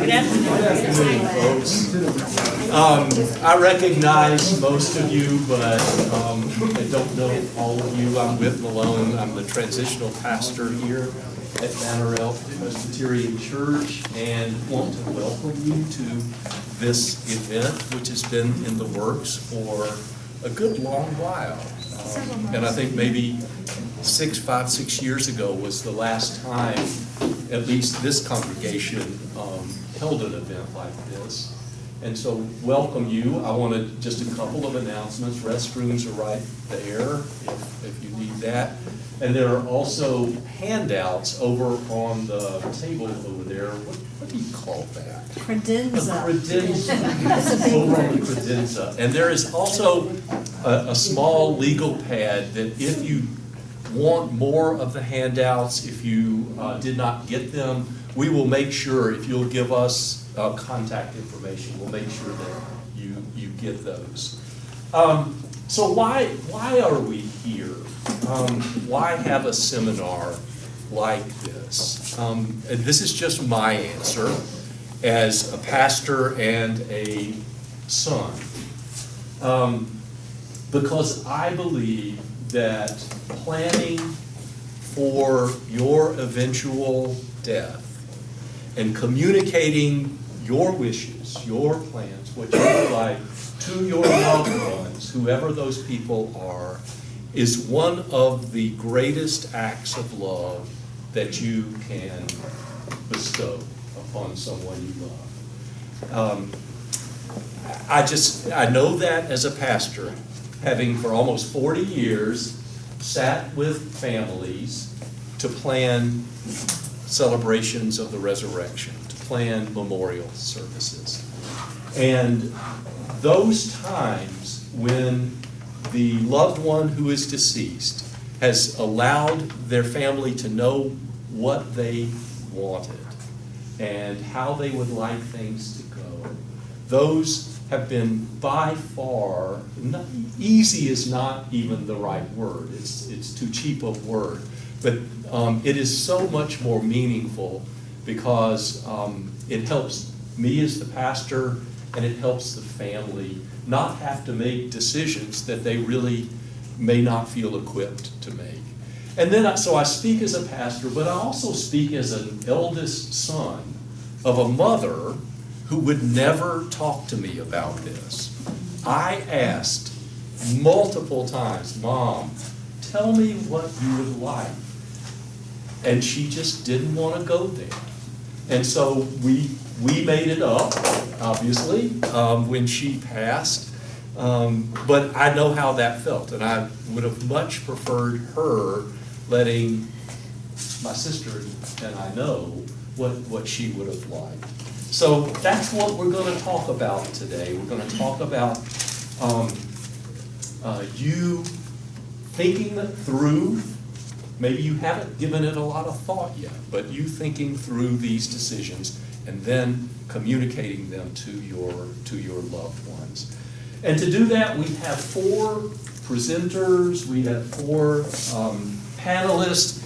Good afternoon, folks. I recognize most of you, but I don't know all of you. I'm Whit Malone. I'm the transitional pastor here at Banner Elk Presbyterian Church, and want to welcome you to this event, which has been in the works for a good long while. And I think maybe 6 years ago was the last time, at least this congregation held an event like this. And so welcome you. I wanted just a couple of announcements. Restrooms are right there if you need that. And there are also handouts over on the table over there. What do you call that? Credenza. A credenza. Over on the credenza. And there is also a small legal pad that if you want more of the handouts, if you did not get them, we will make sure, if you'll give us contact information, we'll make sure that you get those. So why are we here? Why have a seminar like this? And this is just my answer as a pastor and a son. Because I believe that planning for your eventual death and communicating your wishes, your plans, what you would like to your loved ones, whoever those people are, is one of the greatest acts of love that you can bestow upon someone you love. I know that as a pastor, having for almost 40 years sat with families to plan celebrations of the resurrection, to plan memorial services. And those times when the loved one who is deceased has allowed their family to know what they wanted and how they would like things to go, those have been by far, easy is not even the right word, it's too cheap a word, but it is so much more meaningful because it helps me as the pastor and it helps the family not have to make decisions that they really may not feel equipped to make. And then, so I speak as a pastor, but I also speak as an eldest son of a mother who would never talk to me about this. I asked multiple times, Mom, tell me what you would like. And she just didn't want to go there. And so we made it up, obviously, when she passed. But I know how that felt, and I would have much preferred her letting my sister and I know what she would have liked. So that's what we're going to talk about today. We're going to talk about you thinking through. Maybe you haven't given it a lot of thought yet, but you thinking through these decisions and then communicating them to your loved ones. And to do that, we have 4 presenters, we have 4 panelists,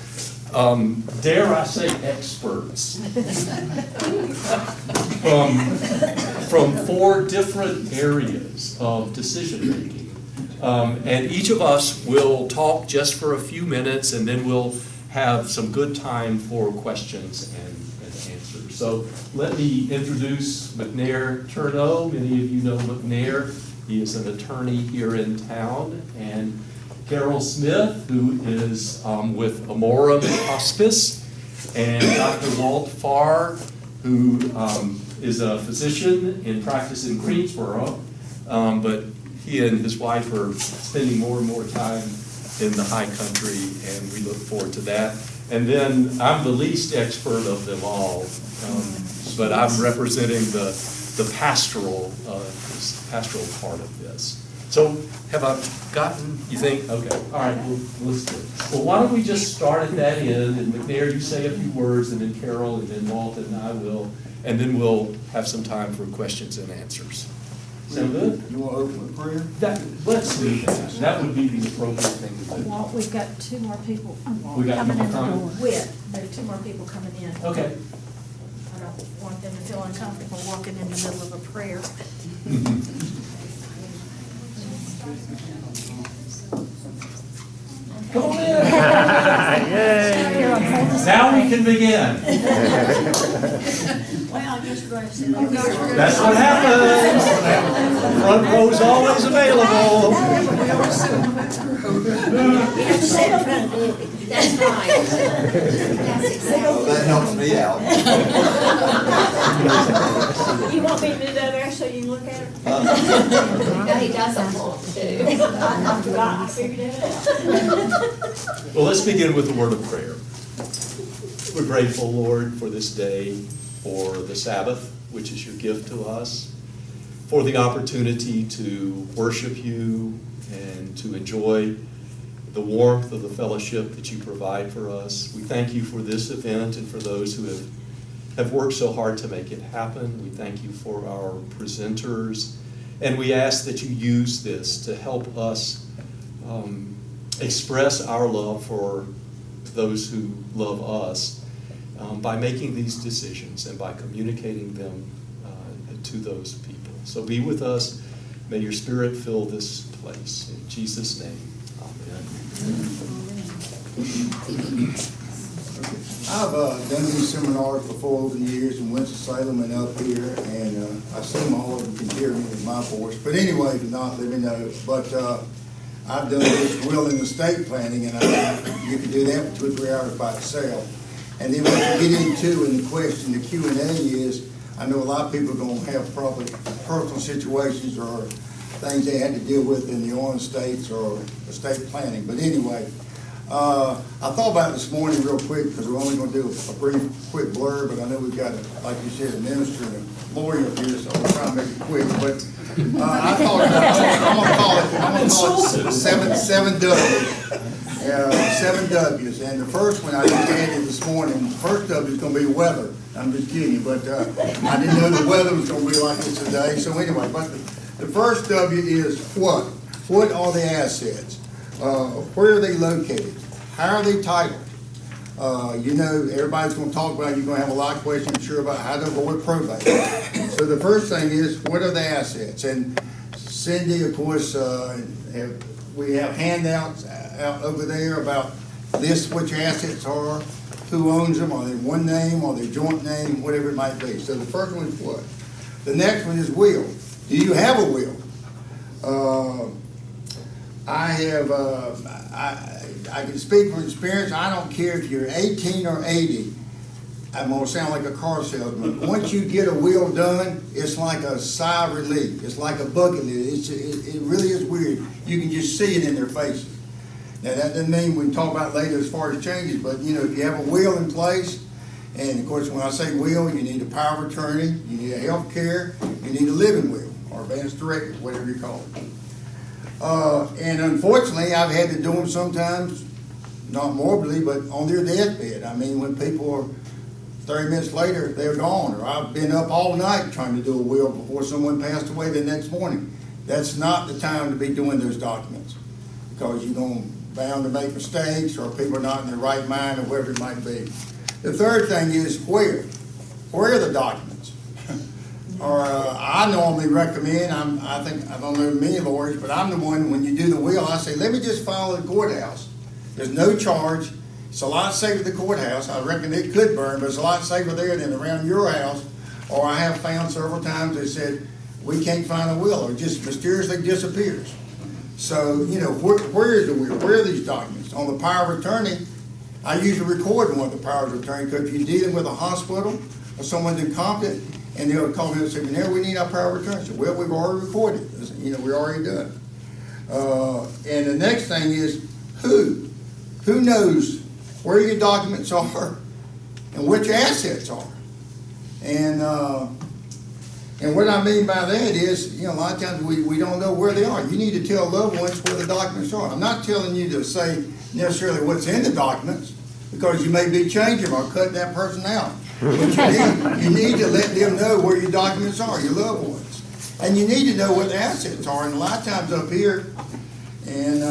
dare I say experts, from 4 different areas of decision making. And each of us will talk just for a few minutes, and then we'll have some good time for questions and answers. So let me introduce McNair Tornow. Many of you know McNair. He is an attorney here in town. And Carol Smith, who is with Amorum Hospice. And Dr. Walt Pharr, who is a physician in practice in Greensboro, but he and his wife are spending more and more time in the high country, and we look forward to that. And then I'm the least expert of them all, but I'm representing the pastoral part of this. So have I gotten, you think? Okay, all right, well, let's do it. Well, why don't we just start at that end, and McNair, you say a few words, and then Carol, and then Walt, and I will, and then we'll have some time for questions and answers. Sound good? You want to open with prayer? Let's do that. That would be the appropriate thing to do. Walt, we've got 2 more people We got coming in the people door. coming? Whit, there are 2 more people coming in. Okay. I don't want them to feel uncomfortable walking in the middle of a prayer. Come on in. Now we can begin. Well, I guess we're going to sit on the That's what happens. Front row's always available. That's right. Oh, that helps me out. You want me to do that there so you can look at it? No, he doesn't want to. I forgot, I figured it out. Well, let's begin with a word of prayer. We're grateful, Lord, for this day, for the Sabbath, which is your gift to us, for the opportunity to worship you and to enjoy the warmth of the fellowship that you provide for us. We thank you for this event and for those who have worked so hard to make it happen. We thank you for our presenters, and we ask that you use this to help us express our love for those who love us by making these decisions and by communicating them to those people. So be with us. May your Spirit fill this place. In Jesus' name, amen. I've done these seminars before over the years in Winston-Salem and up here, and I assume all of them can hear me with my voice. But anyway, if not, let me know. But I've done this will in estate planning, and you can do that for 2 or 3 hours by itself. And then what you get into in the question, the Q&A is, I know a lot of people are going to have probably personal situations or things they had to deal with in the oil estates or estate planning. But anyway, I thought about it this morning real quick because we're only going to do a brief, quick blurb, but I know we've got, like you said, a minister and a lawyer up here, so we'll try and make it quick. But I thought I'm going to call it seven W's. 7 W's, and the first one I just added this morning, the first W is going to be weather. I'm just kidding, but I didn't know the weather was going to be like this today. So anyway, but the first W is what? What are the assets? Where are they located? How are they titled? You know, everybody's going to talk about, you're going to have a lot of questions, I'm sure, about how to avoid probate. So the first thing is, what are the assets? And Cindy, of course, we have handouts out over there about list what your assets are, who owns them, are they one name, are they joint name, whatever it might be. So the first one is what? The next one is will. Do you have a will? I can speak from experience. I don't care if you're 18 or 80. I'm going to sound like a car salesman. Once you get a will done, it's like a sigh of relief. It's like a bucket list. It really is weird. You can just see it in their faces. Now, that doesn't mean we can talk about later as far as changes, but, you know, if you have a will in place, and, of course, when I say will, you need a power of attorney, you need a health care, you need a living will, or advance directive, whatever you call it. And, unfortunately, I've had to do them sometimes, not morbidly, but on their deathbed. I mean, when people are 30 minutes later, they're gone, or I've been up all night trying to do a will before someone passed away the next morning. That's not the time to be doing those documents, because you're bound to make mistakes, or people are not in their right mind, or whatever it might be. The third thing is where. Where are the documents? Or I normally recommend, I don't know many lawyers, but I'm the one, when you do the will, I say, let me just file at the courthouse. There's no charge. It's a lot safer at the courthouse. I reckon it could burn, but it's a lot safer there than around your house. Or I have found several times they said, we can't find a will, or it just mysteriously disappears. So, you know, where is the will? Where are these documents? On the power of attorney, I usually record one of the powers of attorney, because if you're dealing with a hospital or someone's incompetent, and they'll call me and say, now we need our power of attorney. So, well, we've already recorded. You know, we're already done. And the next thing is who? Who knows where your documents are and what your assets are? And what I mean by that is, you know, a lot of times we don't know where they are. You need to tell loved ones where the documents are. I'm not telling you to say necessarily what's in the documents, because you may be changing or cutting that person out. But you need to let them know where your documents are, your loved ones. And you need to know what the assets are. And a lot of times up here, and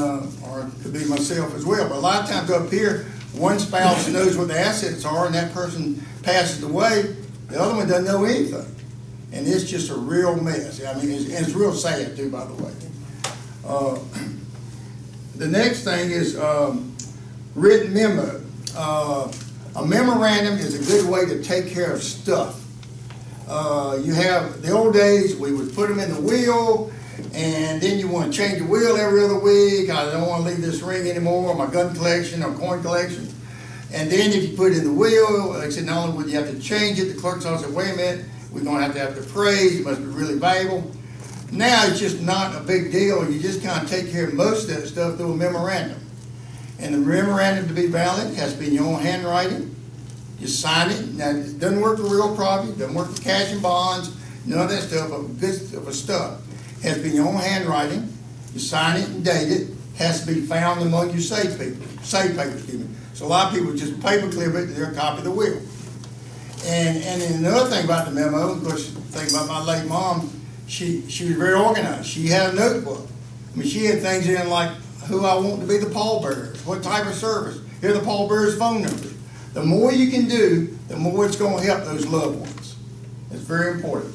or it could be myself as well, but a lot of times up here, one spouse knows what the assets are, and that person passes away, The other one doesn't know anything. And it's just a real mess. I mean, it's real sad too, by the way. The next thing is written memo. A memorandum is a good way to take care of stuff. You have, the old days, we would put them in the wheel, and then you want to change the wheel every other week. I don't want to leave this ring anymore, or my gun collection, or coin collection. And then if you put it in the wheel, like I said, not only would you have to change it, the clerk's office said, wait a minute, we're going to have the praise, it must be really valuable. Now it's just not a big deal. You just kind of take care of most of that stuff through a memorandum. And the memorandum to be valid has to be in your own handwriting. You sign it. Now, it doesn't work for real property, doesn't work for cash and bonds, none of that stuff, but good stuff. It has to be in your own handwriting. You sign it and date it. Has to be found among your safe papers, excuse me. So a lot of people just paperclip it and they're a copy of the will. And then another thing about the memo, of course, think about my late mom, she was very organized. She had a notebook. I mean, she had things in like who I want to be the pallbearers, what type of service. Here are the pallbearers' phone numbers. The more you can do, the more it's going to help those loved ones. It's very important.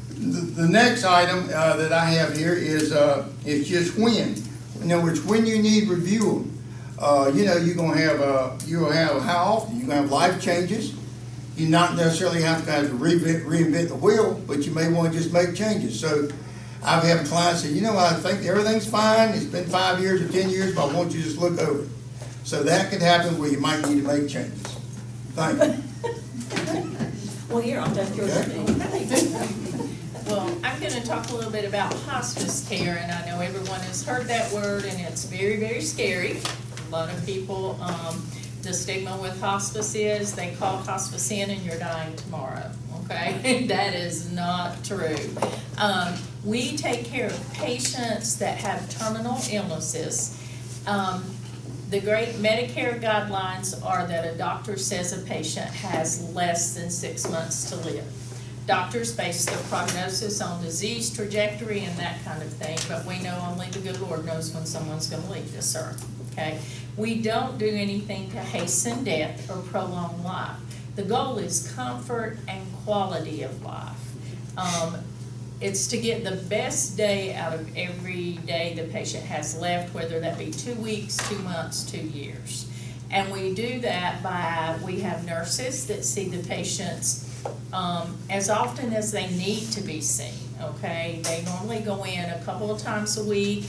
The next item that I have here is just when. In other words, when you need review. You know, you're going to have how often? You're going to have life changes. You not necessarily have to reinvent the wheel, but you may want to just make changes. So I've had clients say, you know, I think everything's fine. It's been 5 years or 10 years, but I want you to just look over it. So that could happen where you might need to make changes. Thank you. Well, here, I'll take your name. Well, I'm going to talk a little bit about hospice care, and I know everyone has heard that word, and it's very, very scary. A lot of people, the stigma with hospice is they call hospice in and you're dying tomorrow, okay? That is not true. We take care of patients that have terminal illnesses. The great Medicare guidelines are that a doctor says a patient has less than 6 months to live. Doctors base their prognosis on disease trajectory and that kind of thing, but we know only the good Lord knows when someone's going to leave this earth, okay? We don't do anything to hasten death or prolong life. The goal is comfort and quality of life. It's to get the best day out of every day the patient has left, whether that be 2 weeks, 2 months, 2 years. And we do that by, we have nurses that see the patients as often as they need to be seen, okay? They normally go in a couple of times a week,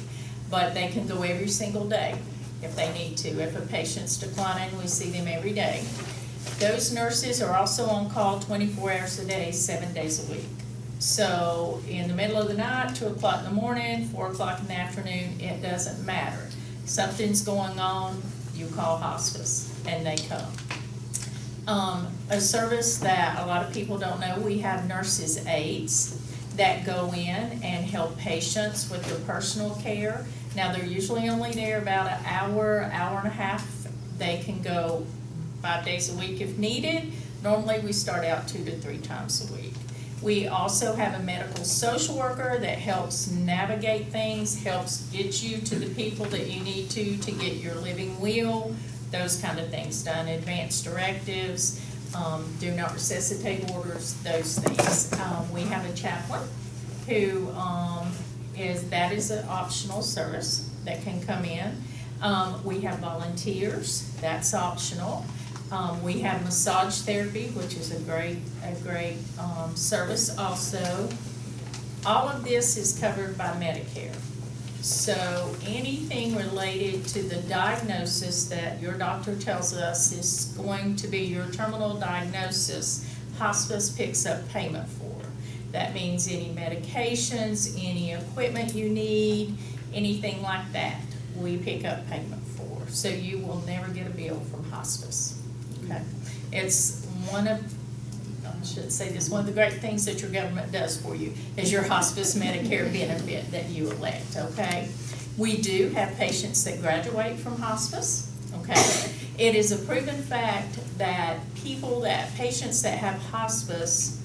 but they can go every single day if they need to. If a patient's declining, we see them every day. Those nurses are also on call 24 hours a day, 7 days a week. So in the middle of the night, 2 o'clock in the morning, 4 o'clock in the afternoon, it doesn't matter. Something's going on, you call hospice and they come. A service that a lot of people don't know, we have nurses' aides that go in and help patients with their personal care. Now they're usually only there about an hour, hour and a half. They can go 5 days a week if needed. Normally we start out 2 to 3 times a week. We also have a medical social worker that helps navigate things, helps get you to the people that you need to get your living will, those kind of things done, advanced directives, do not resuscitate orders, those things. We have a chaplain who that is an optional service that can come in. We have volunteers, that's optional. We have massage therapy, which is a great service also. All of this is covered by Medicare. So anything related to the diagnosis that your doctor tells us is going to be your terminal diagnosis, hospice picks up payment for. That means any medications, any equipment you need, anything like that, we pick up payment for. So you will never get a bill from hospice. Okay. It's one of the great things that your government does for you is your hospice Medicare benefit that you elect, okay? We do have patients that graduate from hospice, okay? It is a proven fact that patients that have hospice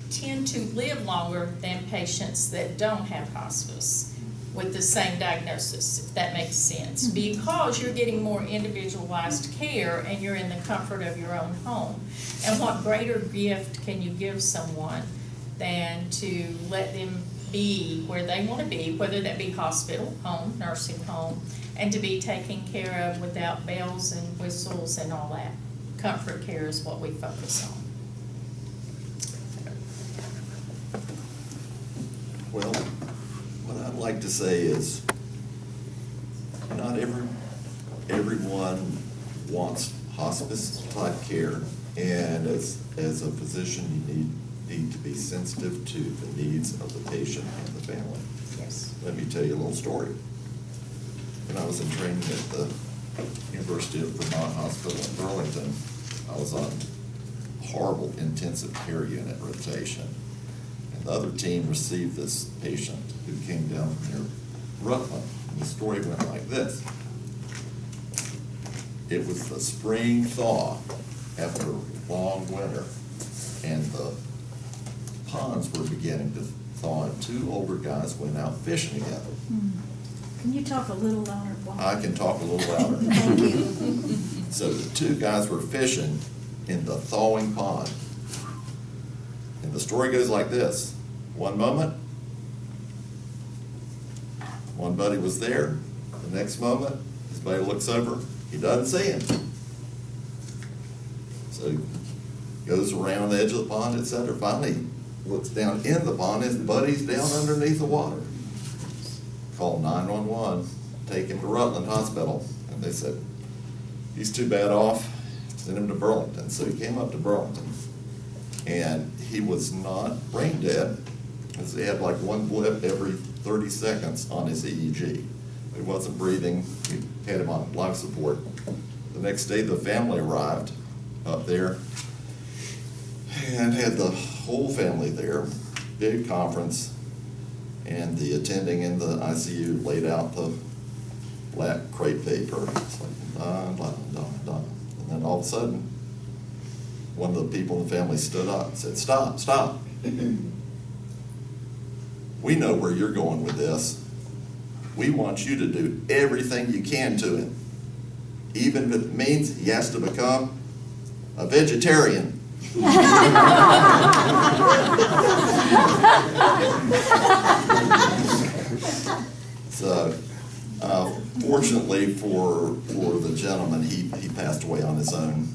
tend to live longer than patients that don't have hospice. with the same diagnosis, if that makes sense. Because you're getting more individualized care and you're in the comfort of your own home. And what greater gift can you give someone than to let them be where they want to be, whether that be hospital, home, nursing home, and to be taken care of without bells and whistles and all that. Comfort care is what we focus on. Well, what I'd like to say is, not everyone wants hospice type care, and as a physician, you need to be sensitive to the needs of the patient and the family. Yes. Let me tell you a little story. When I was in training at the University of Vermont Hospital in Burlington, I was on horrible intensive care unit rotation. And the other team received this patient who came down from near Rutland. And the story went like this. It was the spring thaw after a long winter, and the ponds were beginning to thaw, and two older guys went out fishing together. Can you talk a little louder? I can talk a little louder. Thank you. So the two guys were fishing in the thawing pond. And the story goes like this. One moment, one buddy was there. The next moment, his buddy looks over, he doesn't see him. So he goes around the edge of the pond, etc. Finally, looks down in the pond, his buddy's down underneath the water. Called 911, take him to Rutland Hospital, and they said, he's too bad off, send him to Burlington. So he came up to Burlington, and he was not brain dead, because he had like one blip every 30 seconds on his EEG. He wasn't breathing, we had him on life support. The next day, the family arrived up there, and had the whole family there, big conference, and the attending in the ICU laid out the black crepe paper. It's like, dun, dun, dun, dun. And then all of a sudden, one of the people in the family stood up and said, stop, stop. We know where you're going with this. We want you to do everything you can to him, even if it means he has to become a vegetarian. So, fortunately for the gentleman, he passed away on his own,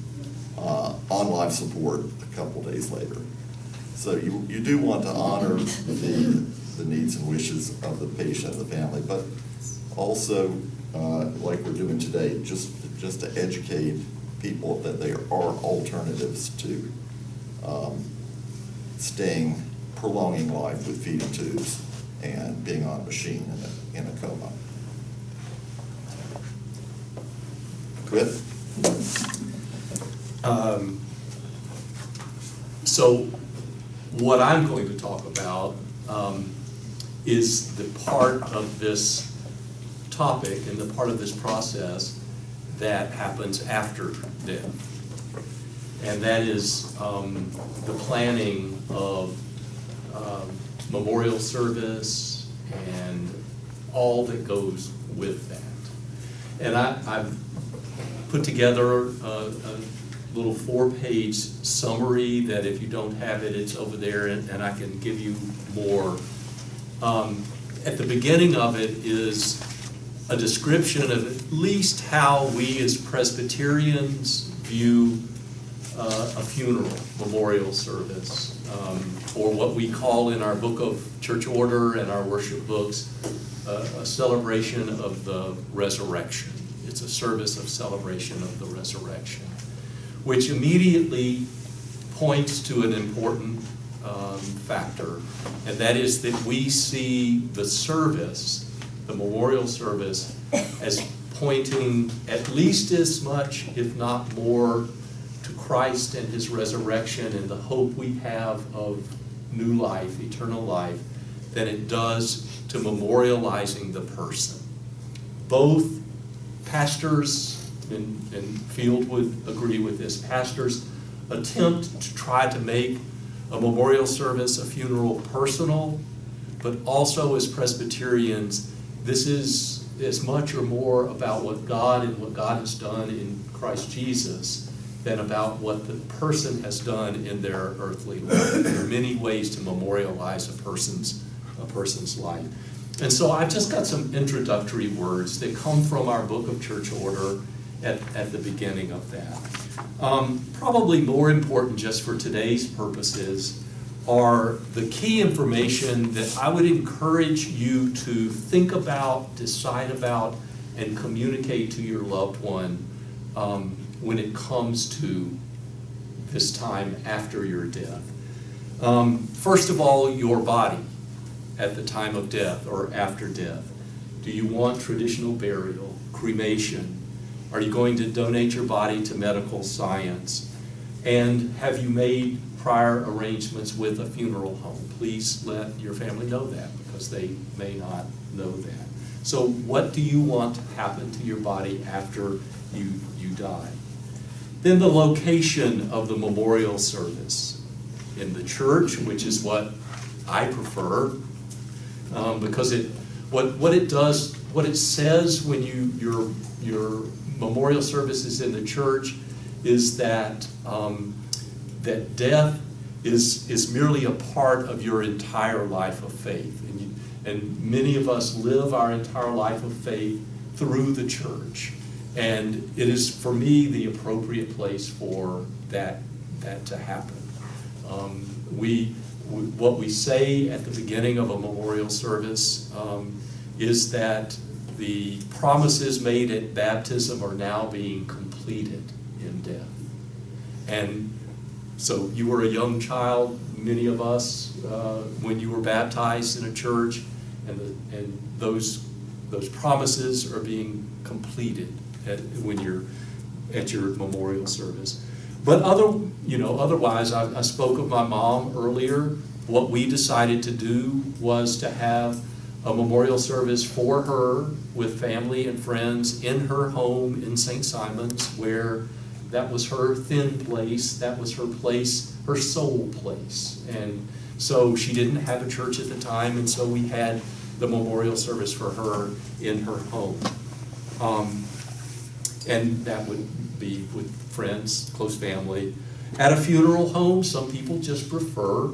on life support a couple days later. So you do want to honor the needs and wishes of the patient and the family, but also, like we're doing today, just to educate people that there are alternatives to prolonging life with feeding tubes and being on a machine in a coma. Chris? So what I'm going to talk about is the part of this topic and the part of this process that happens after death. And that is the planning of memorial service and all that goes with that. And I've put together a little 4-page summary that if you don't have it, it's over there, and I can give you more. At the beginning of it is a description of at least how we as Presbyterians view a funeral memorial service, or what we call in our book of church order and our worship books, a celebration of the resurrection. It's a service of celebration of the resurrection, which immediately points to an important factor, and that is that we see the service, the memorial service, as pointing at least as much, if not more, to Christ and his resurrection and the hope we have of new life, eternal life, than it does to memorializing the person. Both pastors, and Field would agree with this, pastors attempt to try to make a memorial service, a funeral, personal, but also as Presbyterians, this is as much or more about what God and what God has done in Christ Jesus than about what the person has done in their earthly life. There are many ways to memorialize a person's life. And so I've just got some introductory words that come from our Book of Church Order at the beginning of that. Probably more important just for today's purposes are the key information that I would encourage you to think about, decide about, and communicate to your loved one when it comes to this time after your death. First of all, your body at the time of death or after death. Do you want traditional burial, cremation? Are you going to donate your body to medical science? And have you made prior arrangements with a funeral home? Please let your family know that, because they may not know that. So what do you want to happen to your body after you die? Then the location of the memorial service. In the church, which is what I prefer, because what it says when your memorial service is in the church is that that death is merely a part of your entire life of faith, and many of us live our entire life of faith through the church, and it is for me the appropriate place for that to happen. What we say at the beginning of a memorial service is that the promises made at baptism are now being completed in death. And so you were a young child, many of us, when you were baptized in a church, and those promises are being completed when you're at your memorial service. But otherwise, I spoke of my mom earlier. What we decided to do was to have a memorial service for her with family and friends in her home in St. Simon's, where that was her thin place, that was her place, her soul place. And so she didn't have a church at the time, and so we had the memorial service for her in her home. And that would be with friends, close family. At a funeral home, some people just prefer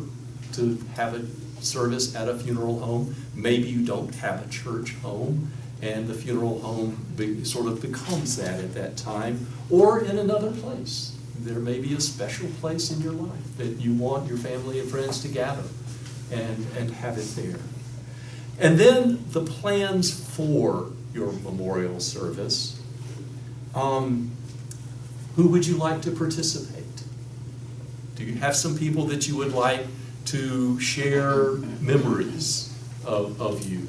to have a service at a funeral home. Maybe you don't have a church home, and the funeral home sort of becomes that at that time, or in another place. There may be a special place in your life that you want your family and friends to gather and have it there. And then the plans for your memorial service. Who would you like to participate? Do you have some people that you would like to share memories of you?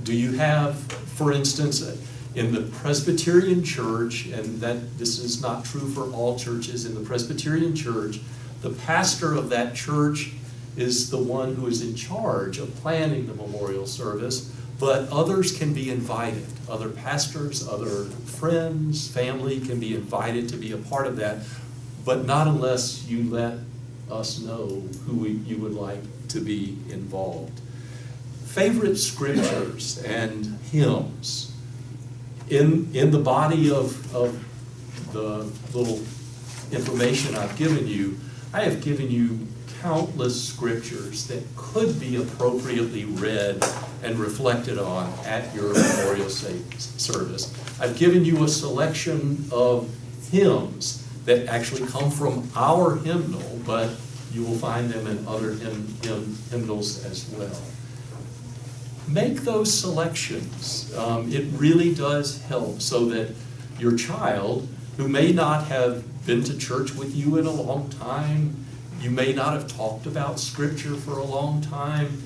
Do you have, for instance, in the Presbyterian Church, and that this is not true for all churches, in the Presbyterian Church, the pastor of that church is the one who is in charge of planning the memorial service, but others can be invited. Other pastors, other friends, family can be invited to be a part of that, but not unless you let us know who you would like to be involved. Favorite scriptures and hymns. In the body of the little information I've given you, I have given you countless scriptures that could be appropriately read and reflected on at your memorial service. I've given you a selection of hymns that actually come from our hymnal, but you will find them in other hymnals as well. Make those selections. It really does help so that your child, who may not have been to church with you in a long time, you may not have talked about Scripture for a long time,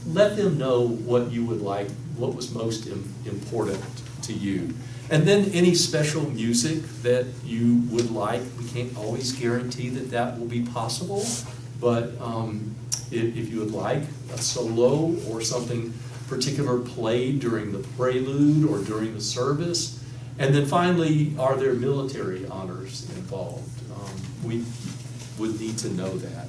let them know what you would like, what was most important to you. And then any special music that you would like. We can't always guarantee that that will be possible, but if you would like a solo or something particular played during the prelude or during the service. And then finally, are there military honors involved? We would need to know that.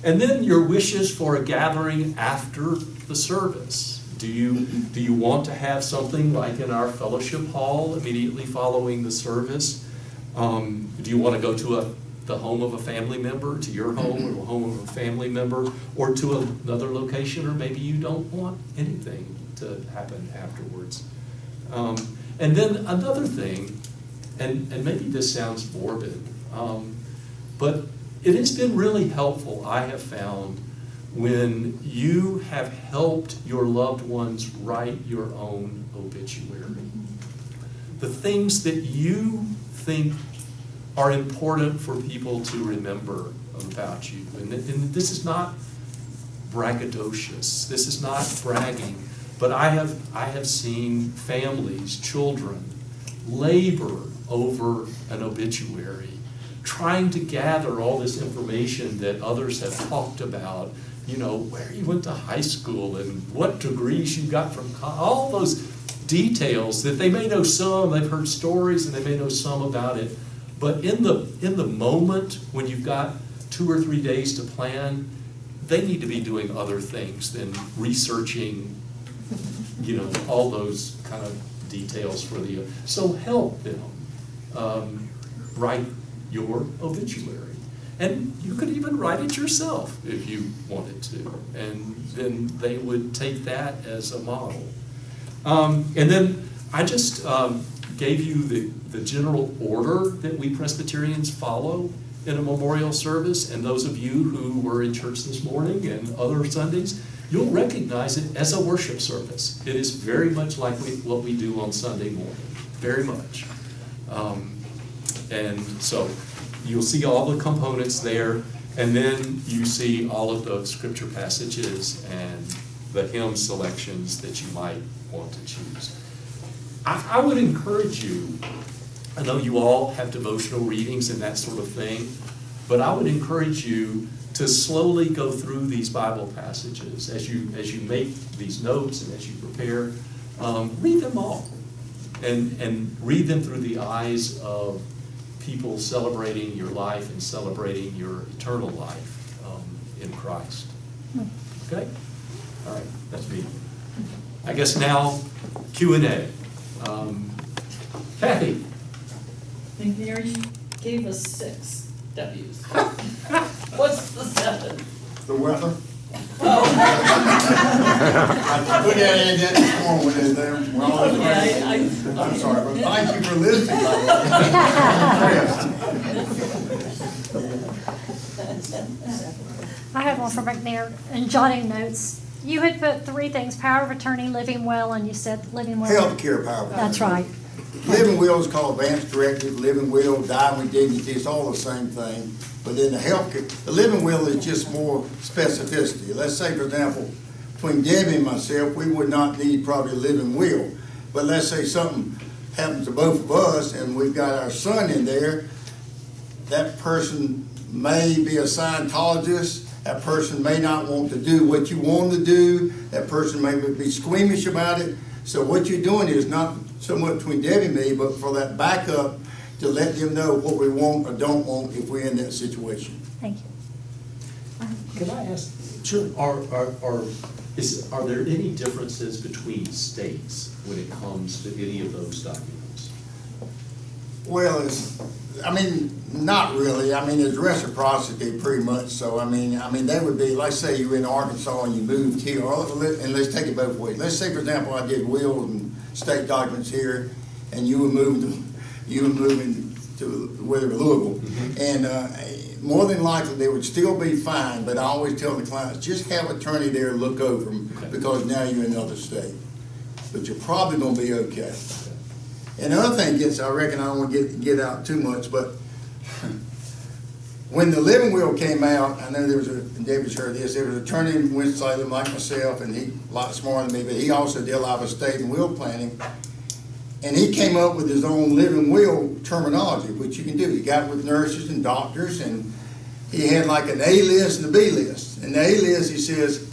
And then your wishes for a gathering after the service. Do you want to have something like in our fellowship hall immediately following the service? Do you want to go to the home of a family member, to your home or the home of a family member, or to another location, or maybe you don't want anything to happen afterwards? And then another thing, and maybe this sounds morbid, but it has been really helpful, I have found, when you have helped your loved ones write your own obituary. The things that you think are important for people to remember about you. And this is not braggadocious, this is not bragging, but I have seen families, children, labor over an obituary, trying to gather all this information that others have talked about, where you went to high school and what degrees you got from college, all those details that they may know some, they've heard stories and they may know some about it, but in the moment when you've got 2 or 3 days to plan, they need to be doing other things than researching, all those kind of details for the, so help them write your obituary. And you could even write it yourself if you wanted to. And then they would take that as a model. And then I just gave you the general order that we Presbyterians follow in a memorial service. And those of you who were in church this morning and other Sundays, you'll recognize it as a worship service. It is very much like what we do on Sunday morning. Very much. And so you'll see all the components there, and then you see all of the scripture passages and the hymn selections that you might want to choose. I would encourage you, I know you all have devotional readings and that sort of thing, but I would encourage you to slowly go through these Bible passages as you make these notes and as you prepare. Read them all, and read them through the eyes of people celebrating your life and celebrating your eternal life in Christ. Okay? All right, that's me. I guess now, Q&A. Kathy. McNair, you gave us 6 W's. What's the 7th? The weather. Oh. I put that in this morning when it's there. Well, Yeah, I'm sorry, but thank you for listening. I have one for McNair and jotting notes. You had put 3 things: power of attorney, living well, and you said living well. Healthcare power of attorney. That's right. Living will is called advanced directive, living will, dying with dignity, it's all the same thing. But then the living will is just more specificity. Let's say, for example, between Debbie and myself, we would not need probably a living will. But let's say something happens to both of us and we've got our son in there, that person may be a Scientologist, that person may not want to do what you want to do, that person may be squeamish about it. So what you're doing is not so much between Debbie and me, but for that backup to let them know what we want or don't want if we're in that situation. Thank you. Can I ask, sure, are there any differences between states when it comes to any of those documents? Well, not really. There's reciprocity pretty much. So, they would be, let's say you're in Arkansas and you moved here, and let's take it both ways. Let's say, for example, I did wills and state documents here, and you were moving to Louisville. Mm-hmm. And more than likely, they would still be fine, but I always tell the clients, just have an attorney there look over them, okay, because now you're in another state. But you're probably going to be okay. And the other thing I reckon I don't want to get out too much, but when the living will came out, I know and David's heard this, there was an attorney in Winston-Salem like myself, and he a lot smarter than me, but he also did a lot of estate and will planning. And he came up with his own living will terminology, which you can do. He got with nurses and doctors, and he had like an A list and a B list. And the A list, he says,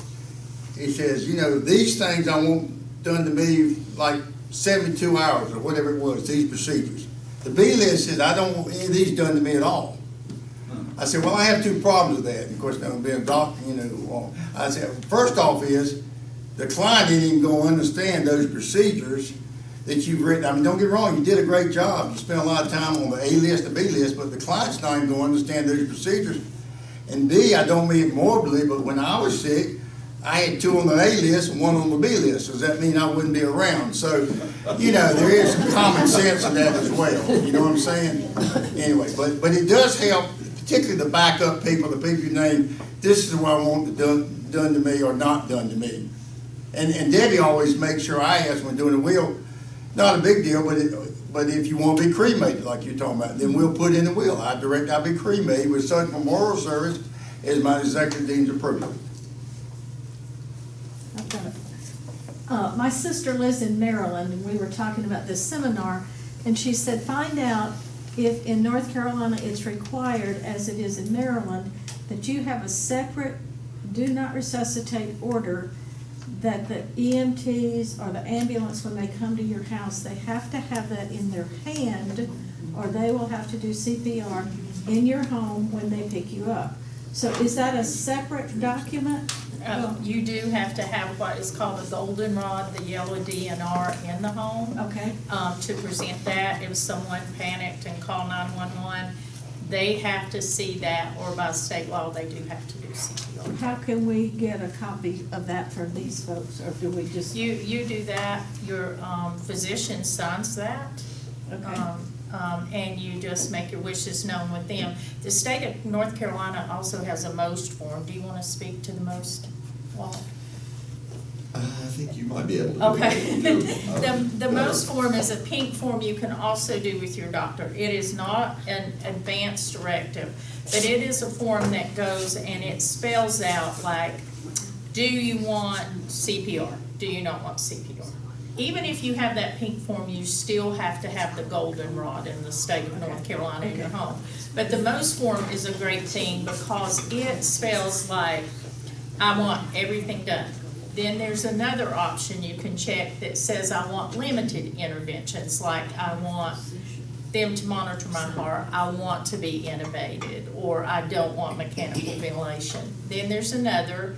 these things I want done to me like 72 hours or whatever it was, these procedures. The B list says, I don't want any of these done to me at all. I said, well, I have two problems with that. And of course, now being a doctor, you know, I said, first off is, the client didn't even go understand those procedures that you've written. I mean, don't get me wrong, you did a great job. You spent a lot of time on the A list, the B list, but the client's not even going to understand those procedures. And B, I don't mean morbidly, but when I was sick, I had 2 on the A list and 1 on the B list. Does that mean I wouldn't be around? So, you know, there is some common sense in that as well. You know what I'm saying? Anyway, but it does help, particularly the backup people, the people you name, this is what I want done to me or not done to me. And Debbie always makes sure I ask when doing a will, not a big deal, but if you want to be cremated, like you're talking about, then we'll put in the will. I direct I'll be cremated with such memorial service as my executive dean's approval. I've got it. My sister lives in Maryland, and we were talking about this seminar, and she said, find out if in North Carolina it's required, as it is in Maryland, that you have a separate do not resuscitate order, that the EMTs or the ambulance, when they come to your house, they have to have that in their hand, or they will have to do CPR in your home when they pick you up. So is that a separate document? You do have to have what is called a goldenrod, the yellow DNR in the home. Okay. To present that, if someone panicked and called 911, they have to see that, or by state law, they do have to do CPR. How can we get a copy of that for these folks, or do we just? You do that, your physician signs that. Okay. And you just make your wishes known with them. The state of North Carolina also has a MOST form. Do you want to speak to the MOST, Walt? I think you might be able to. Okay. The MOST form is a pink form you can also do with your doctor. It is not an advanced directive, but it is a form that goes and it spells out like, do you want CPR? Do you not want CPR? Even if you have that pink form, you still have to have the goldenrod in the state of North Carolina in your home. But the MOST form is a great thing because it spells like, I want everything done. Then there's another option you can check that says I want limited interventions, like I want them to monitor my heart, I want to be intubated, or I don't want mechanical ventilation. Then there's another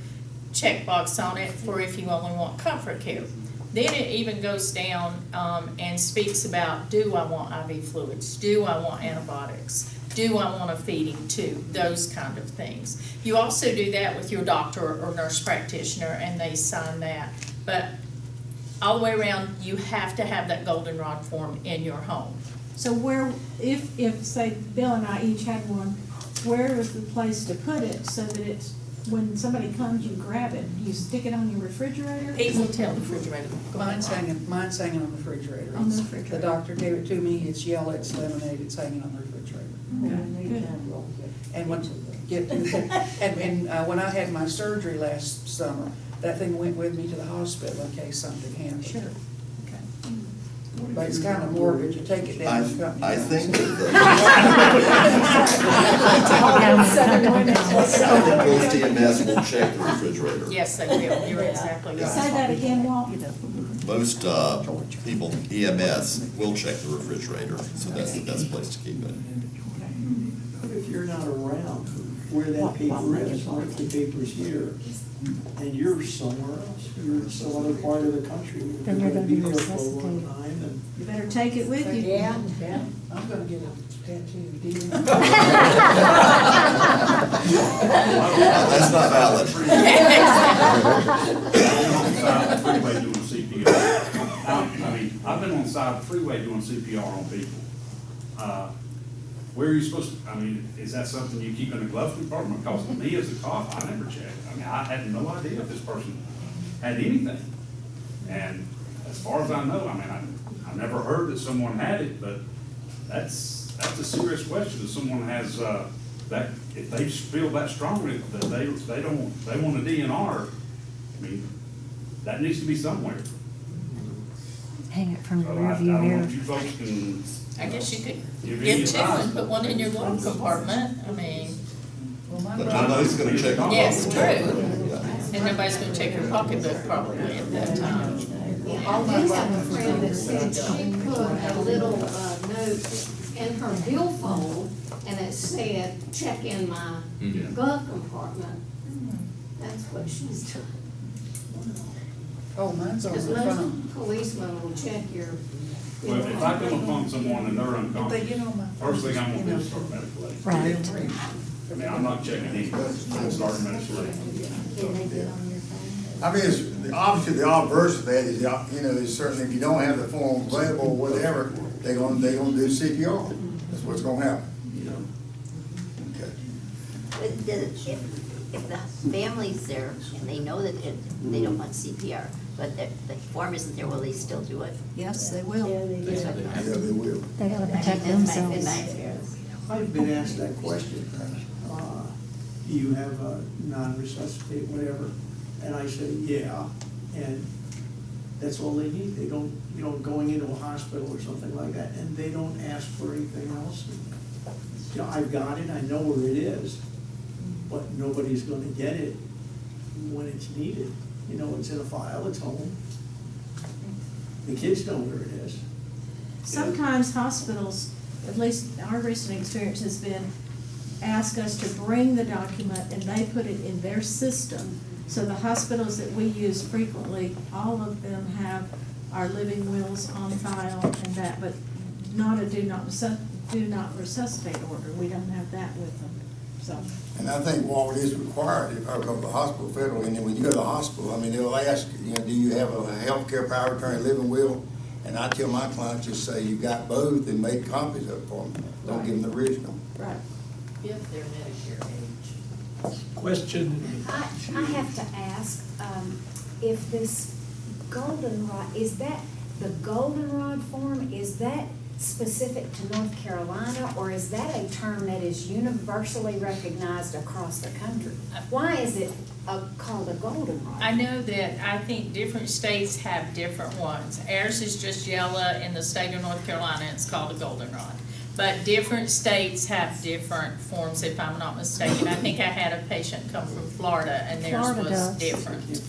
checkbox on it for if you only want comfort care. Then it even goes down and speaks about, do I want IV fluids? Do I want antibiotics? Do I want a feeding tube? Those kind of things. You also do that with your doctor or nurse practitioner, and they sign that. But all the way around, you have to have that goldenrod form in your home. So where, if say Bill and I each had one, where is the place to put it so that it's, when somebody comes, you grab it, you stick it on your refrigerator? He will tell the refrigerator. Go ahead. Mine's hanging on the refrigerator. On the refrigerator. The doctor gave it to me, it's yellow, it's lemonade, it's hanging on the refrigerator. And when when I had my surgery last summer, that thing went with me to the hospital in case something happened. Sure. Okay. But it's kind of morbid, you take it down the company. I think that most EMS will check the refrigerator. Yes, they will. You're exactly right. Say that again, Walt. Most people, EMS, will check the refrigerator, so that's the best place to keep it. But if you're not around where that paper is, monthly paper's here, and you're somewhere else, you're in some other part of the country, Then you're you're gonna be gonna be there for a long resuscitated. time, and You better take it with you. Yeah. I'm gonna get a tattoo, do you? That's not valid. Freeway doing CPR. I mean, I've been on the side of the freeway doing CPR on people. Where are you supposed to, I mean, is that something you keep in the glove compartment? Because me as a cop, I never checked. I mean, I had no idea if this person had anything. And as far as I know, I mean, I never heard that someone had it, but that's a serious question. If someone has that, if they feel that strongly that they want a DNR, I mean, that needs to be somewhere. Hang it from the So I rearview don't know mirror. if you folks can. I guess you could Give get any two advice. and put one in your glove compartment. I mean, But nobody's gonna check on yes, it. true. And nobody's gonna check your pocketbook probably at that time. I do have a friend that said she put a little note in her billfold, and it said, check in my Mhm. glove compartment. That's what she's doing. Oh, mine's on Because the most phone. policemen will check your. Well, if I come upon someone and they're If they get unconscious, on my. first thing I'm gonna do is start medical aid. Right. I mean, I'm not checking anything, I'm starting medical aid. Can they get on your phone? I mean, it's, obviously, the obverse of that is, you know, is certainly if you don't have the form available or whatever, they gonna do CPR. That's what's gonna happen. Okay. But if the family's there and they know that they don't want CPR, but the form isn't there, will they still do it? Yes, they will. Yeah, they will. They gotta protect That's my themselves. advice. I've been asked that question. Do you have a non-resuscitate, whatever? And I say, yeah, and that's all they need. They don't, you know, going into a hospital or something like that, and they don't ask for anything else. You know, I've got it, I know where it is, but nobody's gonna get it when it's needed. You know, it's in a file, it's home. The kids know where it is. Sometimes hospitals, at least our recent experience has been, ask us to bring the document and they put it in their system. So the hospitals that we use frequently, all of them have our living wills on file and that, but not a do not resuscitate order. We don't have that with them, so. And I think what is required, if I go to the hospital federally, and then when you go to the hospital, I mean, they'll ask, you know, do you have a healthcare power of attorney, living will? And I tell my clients, just say you've got both and make copies of it for them. Don't give them the original. Right. If they're Medicare age. Question, I have to ask, if this goldenrod, is that, the goldenrod form, is that specific to North Carolina, or is that a term that is universally recognized across the country? Why is it called a goldenrod? I know that, I think different states have different ones. Ours is just yellow in the state of North Carolina, it's called a goldenrod. But different states have different forms, if I'm not mistaken. I think I had a patient come from Florida and theirs Florida was does. different.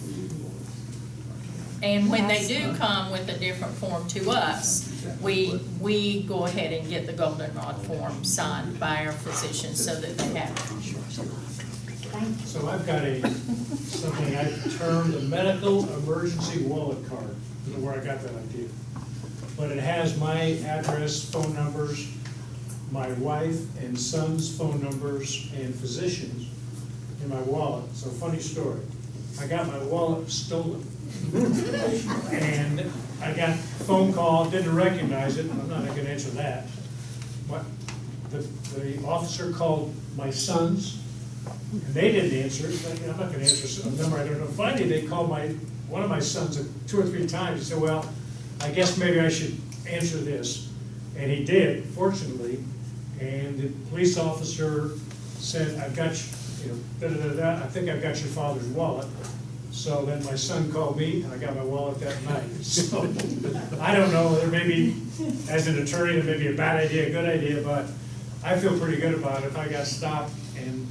And when they do come with a different form to us, we go ahead and get the goldenrod form signed by our physicians so that they have it. So I've got something I've termed a medical emergency wallet card. I don't know where I got that idea. But it has my address, phone numbers, my wife and son's phone numbers and physicians in my wallet. So funny story. I got my wallet stolen. And I got a phone call, didn't recognize it, I'm not gonna answer that. But the officer called my sons, and they didn't answer. So, I'm not gonna answer a number I don't know. Finally, they called one of my sons 2 or 3 times. He said, well, I guess maybe I should answer this. And he did, fortunately. And the police officer said, I've got, I think I've got your father's wallet. So then my son called me, and I got my wallet that night. So I don't know, there may be, as an attorney, there may be a bad idea, a good idea, but I feel pretty good about it. If I got stopped and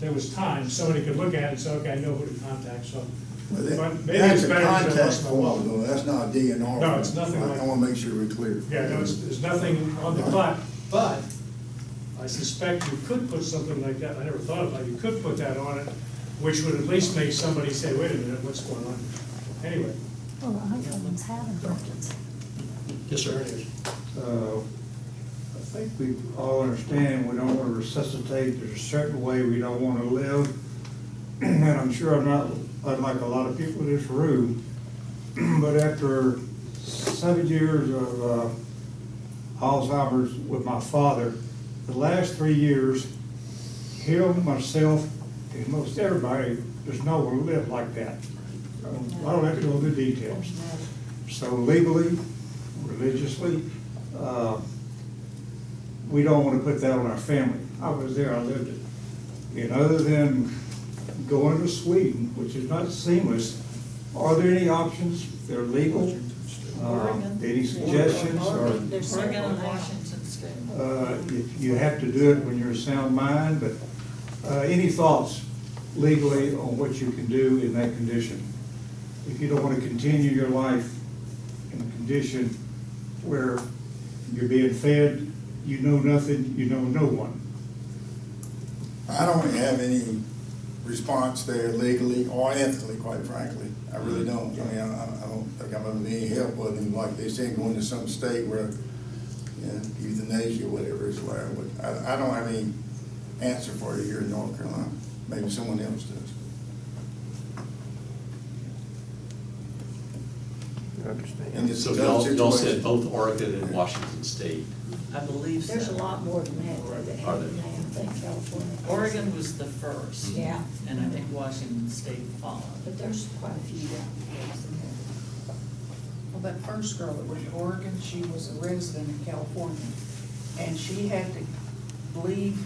there was time, somebody could look at it and say, okay, I know who to contact, so. But Maybe that's it's a better than I contact lost my form, wallet. though. That's not a DNR. No, it's nothing like- I want to make sure we're clear. Yeah, no, there's nothing on the clock, but I suspect you could put something like that, I never thought about it, you could put that on it, which would at least make somebody say, wait a minute, what's going on? Anyway. Well, the other ones have emergency. yes, sir. There it is. I think we all understand we don't want to resuscitate, there's a certain way we don't want to live. And I'm sure I'm not unlike a lot of people in this room, but after 7 years of Alzheimer's with my father, the last 3 years, him, myself, and most everybody, there's no one who lived like that. I don't have to go into the details. So legally, religiously, we don't want to put that on our family. I was there, I lived it. And other than going to Sweden, which is not seamless, are there any options that are legal? Any suggestions? Or There's Oregon and Washington State. you have to do it when you're in sound mind, but any thoughts legally on what you can do in that condition? If you don't want to continue your life in a condition where you're being fed, you know nothing, you know no one. I don't have any response there legally or ethically, quite frankly. I really don't. I mean, I don't think I'm of any help with them, like they say, going to some state where, you know, euthanasia or whatever is allowed. I don't have any answer for you here in North Carolina. Maybe someone else does. And it's So a tough y'all said situation. both Oregon and Washington State. I believe so. There's a lot more than that that Are happen there? now, I think California. Oregon was the first. Yeah, And I think Washington State followed. but there's quite a few out there. Well, that first girl that went to Oregon, she was a resident in California, and she had to move.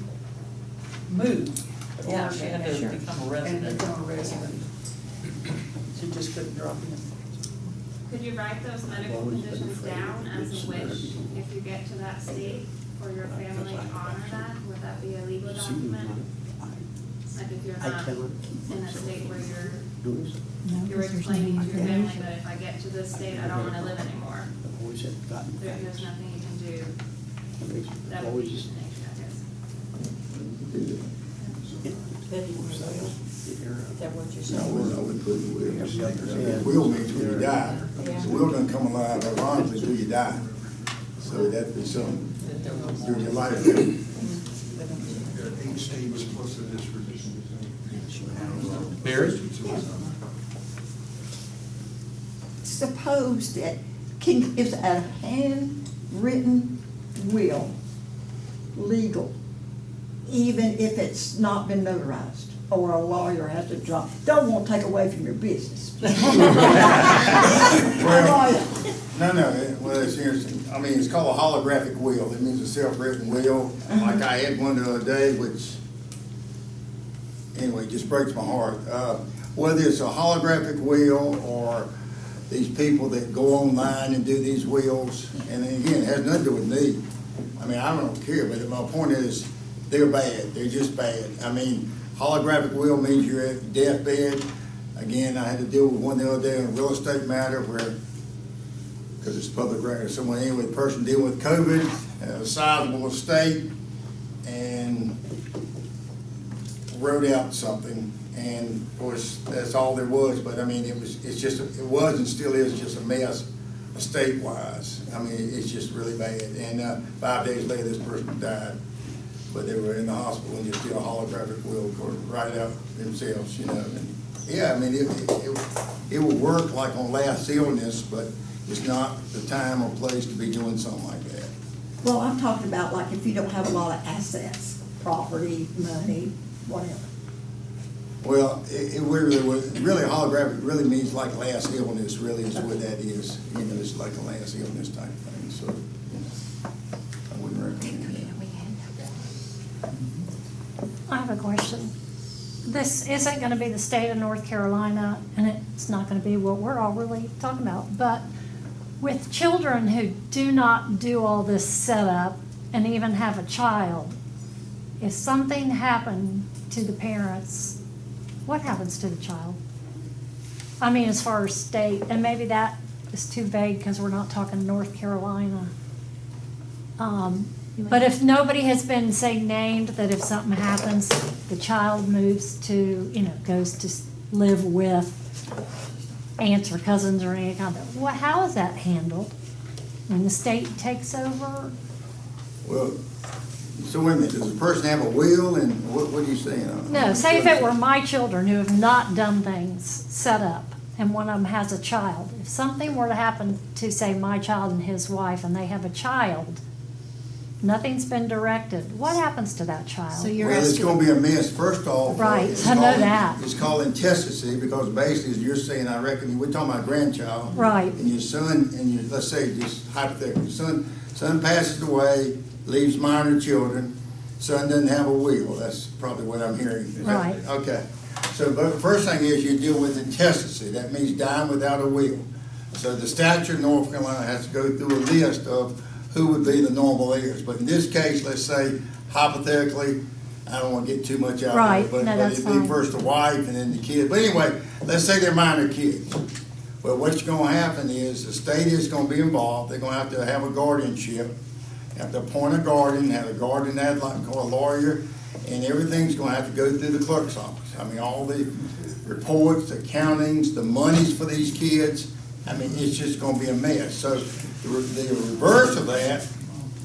to Yeah, she Oregon had to become a And resident. become a resident. She just couldn't drop in. Could you write those medical conditions down as a wish if you get to that state for your family to honor that? Would that be a legal document? Like if you're not in a state where you're explaining to your family that if I get to this state, I don't wanna live anymore. There's nothing you can do. That would be euthanasia, I guess. Is that what you're No, saying? I wouldn't put the will. Will means when you die. The will doesn't come alive ironically until you die. So that'd be something during your life. Barry? Suppose that is a handwritten will legal, even if it's not been notarized, or a lawyer has to draw, don't want to take away from your business. Well, it's interesting. I mean, it's called a holographic will. It means a self-written will. Like I had one the other day, which, anyway, just breaks my heart. Whether it's a holographic will or these people that go online and do these wills, and then again, it has nothing to do with me. I mean, I don't care, but my point is, they're bad. They're just bad. I mean, holographic will means you're at deathbed. Again, I had to deal with one the other day on a real estate matter where, because it's public record, someone, anyway, the person dealing with COVID, had a sizable estate, and wrote out something. And of course, that's all there was, but I mean, it was and still is just a mess estate-wise. I mean, it's just really bad. And 5 days later, this person died. But they were in the hospital and just did a holographic will, of course, write it out themselves, you know. And yeah, I mean, it will work like on last illness, but it's not the time or place to be doing something like that. Well, I'm talking about like if you don't have a lot of assets, property, money, whatever. Well, it really holographic really means like last illness, really is what that is. You know, it's like a last illness type thing, so, you know, I wouldn't recommend that. I have a question. This isn't going to be the state of North Carolina, and it's not going to be what we're all really talking about, but with children who do not do all this setup and even have a child, if something happened to the parents, what happens to the child? I mean, as far as state, and maybe that is too vague because we're not talking North Carolina. But if nobody has been, say, named, that if something happens, the child moves to, you know, goes to live with aunts or cousins or any kind of, how is that handled? When the state takes over? Well, so wait a minute, does the person have a will, and what are you saying? No, say if it were my children who have not done things set up, and one of them has a child. If something were to happen to, say, my child and his wife, and they have a child, nothing's been directed, what happens to that child? So you're Well, it's asking. gonna be a mess, first off. Right, it's I know called- that. It's called intestacy, because basically, as you're saying, I reckon, we're talking about grandchild. Right. And your son, and your, let's say, just hypothetically, son passes away, leaves minor children, son doesn't have a will, that's probably what I'm hearing. Is that- Right. Okay, so, but the first thing is you deal with intestacy, that means dying without a will. So the statute in North Carolina has to go through a list of who would be the normal heirs. But in this case, let's say hypothetically, I don't want to get too much out Right. of it, No, but that's it'd be fine. first the wife and then the kid. But anyway, let's say they're minor kids. Well, what's going to happen is the state is going to be involved. They're going to have a guardianship, have to appoint a guardian, have a guardian ad litem, call a lawyer, and everything's gonna have to go through the clerk's office. I mean, all the reports, the countings, the monies for these kids, I mean, it's just gonna be a mess. So the reverse of that,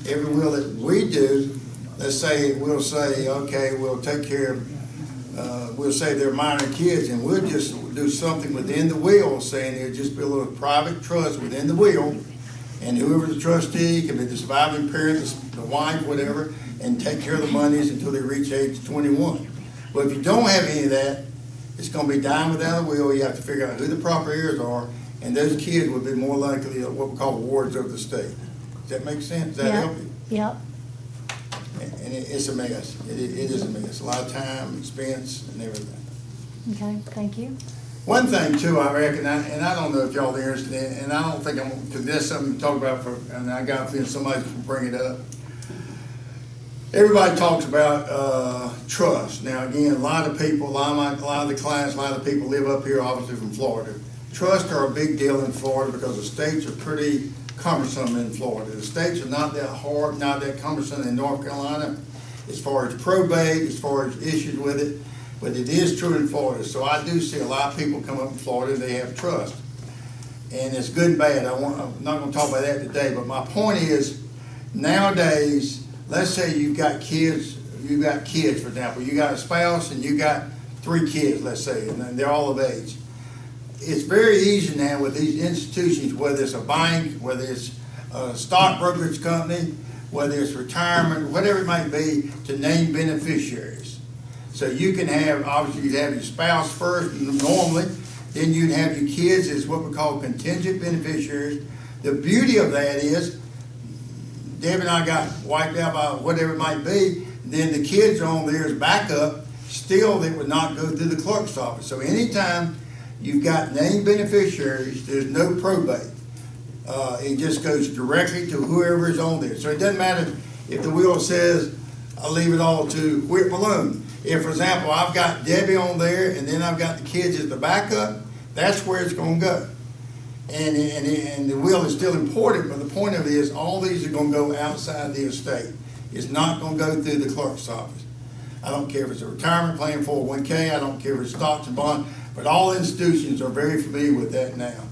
every will that we do, let's say, we'll say, okay, we'll take care of, we'll say they're minor kids, and we'll just do something within the will, saying there'll just be a little private trust within the will, and whoever the trustee, can be the surviving parent, the wife, whatever, and take care of the monies until they reach age 21. But if you don't have any of that, it's gonna be dying without a will. You have to figure out who the proper heirs are, and those kids will be more likely what we call wards of the state. Does that make sense? Does that help you? Yep. And it's a mess. It is a mess. A lot of time, expense, and everything. Okay, thank you. One thing too, I reckon, and I don't know if y'all are interested in, and I don't think because there's something to talk about and I got a feeling somebody can bring it up. Everybody talks about trust. Now again, a lot of people, a lot of the clients, a lot of the people live up here, obviously from Florida. Trusts are a big deal in Florida because the states are pretty cumbersome in Florida. The states are not that hard, not that cumbersome in North Carolina as far as probate, as far as issues with it, but it is true in Florida. So I do see a lot of people come up in Florida and they have trust. And it's good and bad. I'm not going to talk about that today, but my point is, nowadays, let's say you've got kids, for example, you got a spouse and you got 3 kids, let's say, and they're all of age. It's very easy now with these institutions, whether it's a bank, whether it's a stock brokerage company, whether it's retirement, whatever it might be, to name beneficiaries. So you can have, obviously you'd have your spouse first normally, then you'd have your kids as what we call contingent beneficiaries. The beauty of that is, Deb and I got wiped out by whatever it might be, then the kids are on there as backup, still they would not go through the clerk's office. So anytime you've got named beneficiaries, there's no probate. It just goes directly to whoever is on there. So it doesn't matter if the will says, I'll leave it all to Whit Malone. If, for example, I've got Debbie on there and then I've got the kids as the backup, that's where it's going to go. And the will is still important, but the point of it is all these are going to go outside the estate. It's not going to go through the clerk's office. I don't care if it's a retirement plan, 401k, I don't care if it's stocks and bonds, but all institutions are very familiar with that now.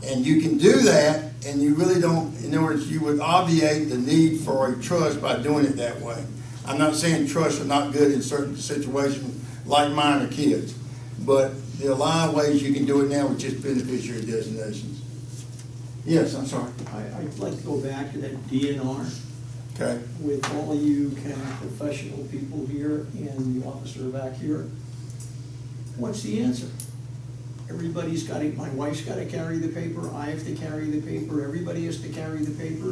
And you can do that, and you really don't, in other words, you would obviate the need for a trust by doing it that way. I'm not saying trusts are not good in certain situations like minor kids, but there are a lot of ways you can do it now with just beneficiary designations. Yes, I'm sorry. I'd like to go back to that DNR. Okay. With all you kind of professional people here and the officer back here, what's the answer? Everybody's got it, my wife's got to carry the paper, I have to carry the paper, everybody has to carry the paper.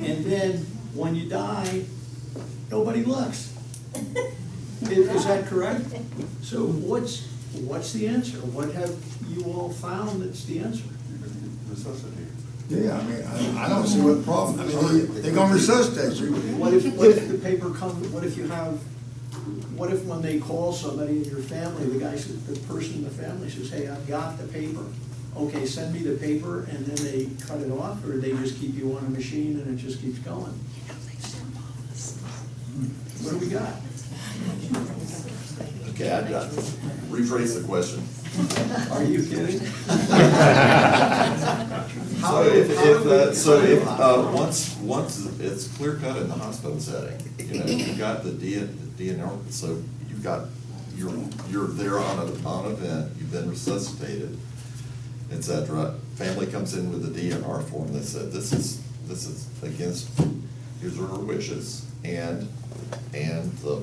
And then when you die, nobody looks. Is that correct? So what's the answer? What have you all found that's the answer? Yeah, I mean, I don't see what the problem, I mean, they're going to resuscitate you. What if the paper comes, what if when they call somebody in your family, the guy says, the person in the family says, hey, I've got the paper. Okay, send me the paper, and then they cut it off, or they just keep you on a machine and it just keeps going? What do we got? Okay, I've got, rephrase the question. Are you kidding? Once it's clear cut in the hospital setting, you know, you've got the DNR, so you've got, you're there on an event, you've been resuscitated, etc. Family comes in with the DNR form that said this is against his or her wishes, and the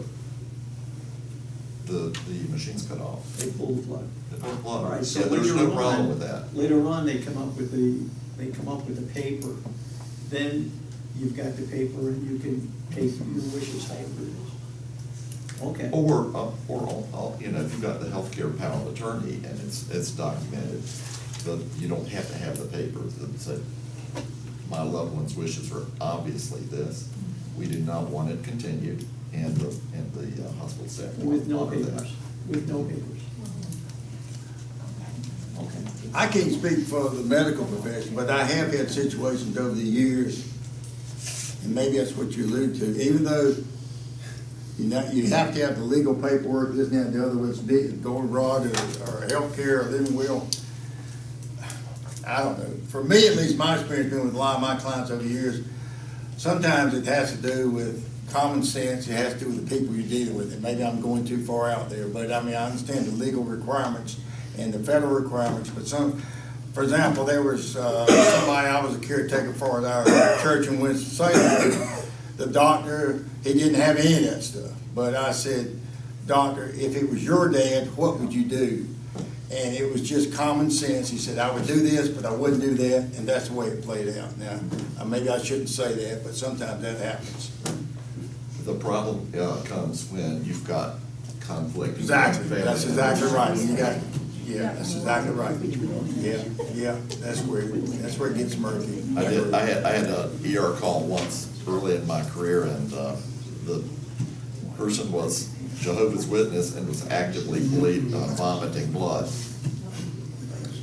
machine's cut off. They pull the plug. They pull the plug. All right, so yeah, there's no problem with that. Later on, they come up with the paper. Then you've got the paper and you can take your wishes however it is. Okay. Or you know, if you've got the healthcare power of attorney and it's documented, but you don't have to have the paper that said, my loved one's wishes are obviously this. We do not want it continued, and the hospital staff with no papers. That. With no papers. Okay. I can't speak for the medical profession, but I have had situations over the years, and maybe that's what you allude to, even though You know, you have to have the legal paperwork, this and that, and the other, whether it's golden rod or healthcare or living will. I don't know. For me, at least, my experience been with a lot of my clients over the years, sometimes it has to do with common sense. It has to do with the people you're dealing with. And maybe I'm going too far out there, but I mean, I understand the legal requirements and the federal requirements. But for example, there was somebody I was a caretaker for at our church in Winston-Salem. The doctor, he didn't have any of that stuff. But I said, doctor, if it was your dad, what would you do? And it was just common sense. He said, I would do this, but I wouldn't do that, and that's the way it played out. Now, maybe I shouldn't say that, but sometimes that happens. The problem comes when you've got conflict. Exactly, that's exactly right. Yeah, that's exactly right. Yeah, that's where it gets murky. I had an ER call once early in my career, and the person was Jehovah's Witness and was actively vomiting blood,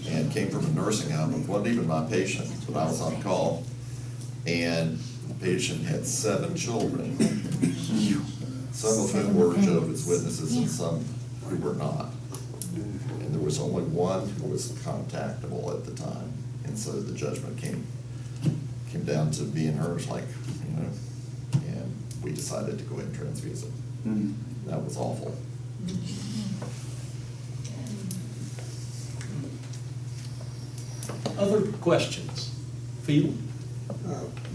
and came from a nursing home. It wasn't even my patient, but I was on call, and the patient had 7 children, some of whom were Jehovah's Witnesses and some who were not. And there was only one who was contactable at the time, and so the judgment came down to being hers, like, you know, and we decided to go ahead and transfuse it. Mm-hmm. That was awful. Other questions? Field?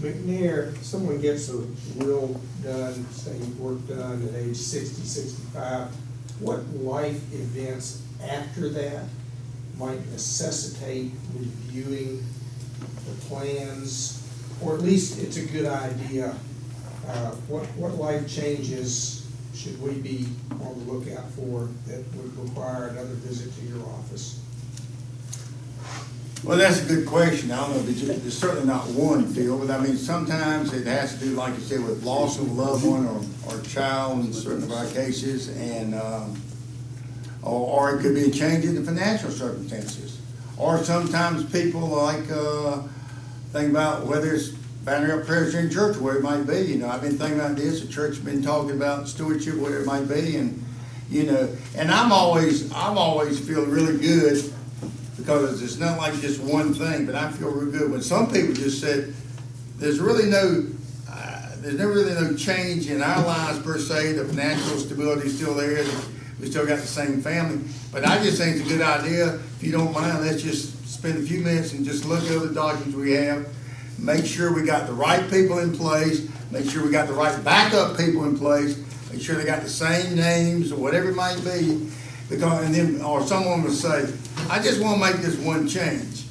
McNair, someone gets a will done, say work done at age 60, 65, what life events after that might necessitate reviewing the plans, or at least it's a good idea, what life changes should we be on the lookout for that would require another visit to your office? Well, that's a good question. I don't know, there's certainly not one, Phil, but I mean, sometimes it has to do, like you said, with loss of a loved one or child in certain of our cases, and or it could be a change in the financial circumstances. Or sometimes people like think about whether it's boundary up prayers in church or where it might be. You know, I've been thinking about this. The church has been talking about stewardship, whatever it might be, and you know, and I'm always feel really good. Because it's not like just one thing, but I feel real good when some people just said, there's really no change in our lives per se. The financial stability is still there. We still got the same family. But I just think it's a good idea. If you don't mind, let's just spend a few minutes and just look at the documents we have. Make sure we got the right people in place. Make sure we got the right backup people in place. Make sure they got the same names or whatever it might be. Because, and then, or someone would say, I just want to make this one change.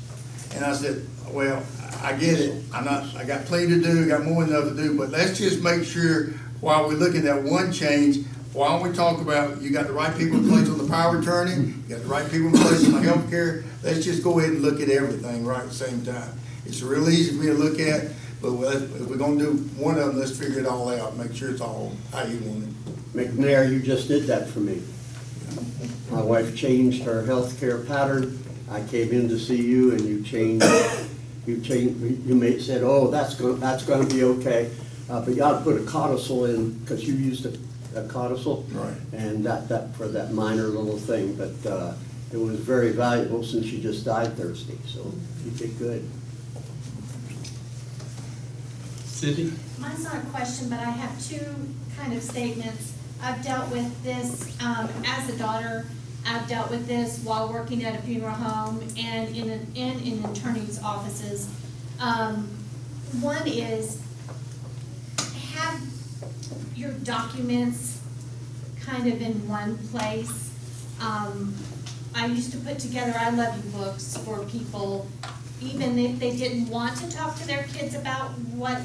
And I said, well, I get it. I got plenty to do, got more than enough to do, but let's just make sure while we're looking at one change, while we talk about you got the right people in place on the power of attorney, you got the right people in place on the health care, let's just go ahead and look at everything right at the same time. It's real easy for me to look at, but if we're going to do one of them, let's figure it all out, make sure it's all how you want it. McNair, you just did that for me. My wife changed her health care pattern. I came in to see you, and you said, oh, that's going to be okay. But you ought to put a codicil in, because you used a codicil. Right. And that for that minor little thing. But it was very valuable since she just died Thursday. So you did good. Cindy? Mine's not a question, but I have 2 kind of statements. I've dealt with this as a daughter. I've dealt with this while working at a funeral home and in attorneys' offices. One is have your documents kind of in one place. I used to put together I Love You books for people, even if they didn't want to talk to their kids about what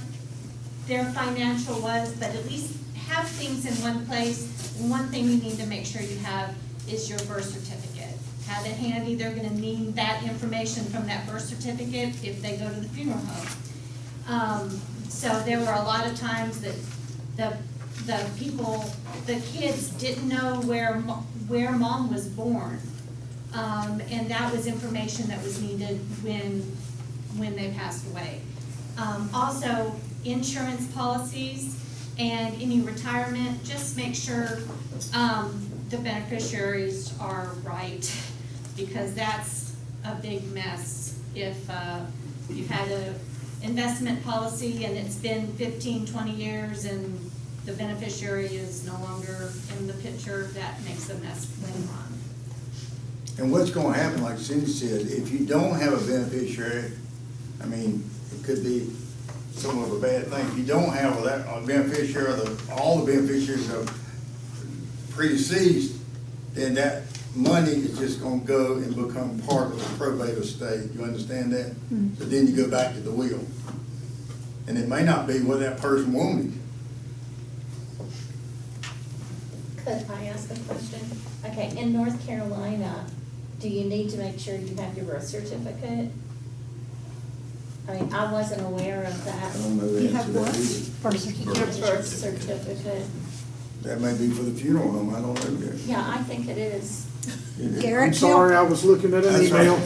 their financial was, but at least have things in one place. One thing you need to make sure you have is your birth certificate. Have it handy. They're going to need that information from that birth certificate if they go to the funeral home. So there were a lot of times that the kids didn't know where mom was born, and that was information that was needed when they passed away. Also, insurance policies. and any retirement, just make sure, the beneficiaries are right, because that's a big mess. If, you've had a investment policy and it's been 15, 20 years and the beneficiary is no longer in the picture, that makes a mess later on. And what's gonna happen, like Cindy said, if you don't have a beneficiary, I mean, it could be somewhat of a bad thing. If you don't have that, a beneficiary, all the beneficiaries are predeceased, then that money is just gonna go and become part of the probate estate. You understand that? So then you go back to the will. And it may not be what that person wanted. Could I ask a question? Okay, in North Carolina, do you need to make sure you have your birth certificate? I mean, I wasn't aware of that. I don't know the You answer have to that what? either. Birth certificate. Your birth certificate. That may be for the funeral home, I don't know yet. Yeah, I think it is. I'm sorry, I was looking at an email.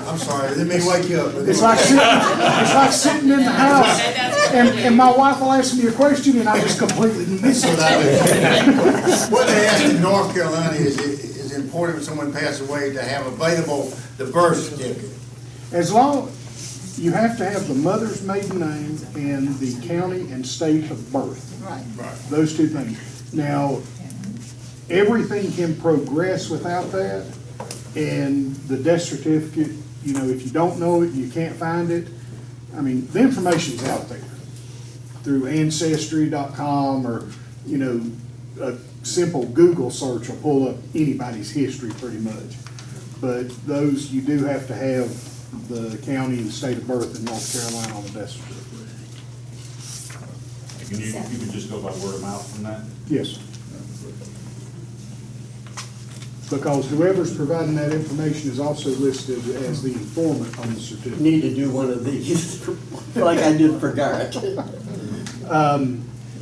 I'm sorry, let me wake you up. It's like sitting in the house, and my wife will ask me a question, and I just completely miss it. What they ask in North Carolina is important when someone passes away to have available the birth certificate. As long, you have to have the mother's maiden name and the county and state of birth. Right. Those two things. Now, everything can progress without that, and the death certificate, you know, if you don't know it, you can't find it, I mean, the information's out there through Ancestry.com, or, you know, a simple Google search will pull up anybody's history pretty much. But those, you do have to have the county and state of birth in North Carolina on the death certificate. Can you can just go by word of mouth from that? Yes. Because whoever's providing that information is also listed as the informant on the certificate. Need to do one of these, like I did for Garrett. The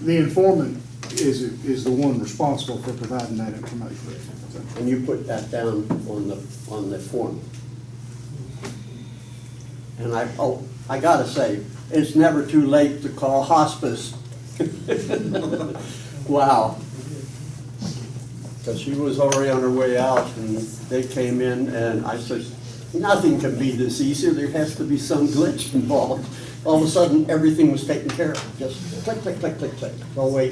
informant is the one responsible for providing that information. And you put that down on the form. And I gotta say, it's never too late to call hospice. Wow. Because she was already on her way out, and they came in, and I said, nothing can be this easy, there has to be some glitch involved. All of a sudden, everything was taken care of, just click, click, click, click, click, all the way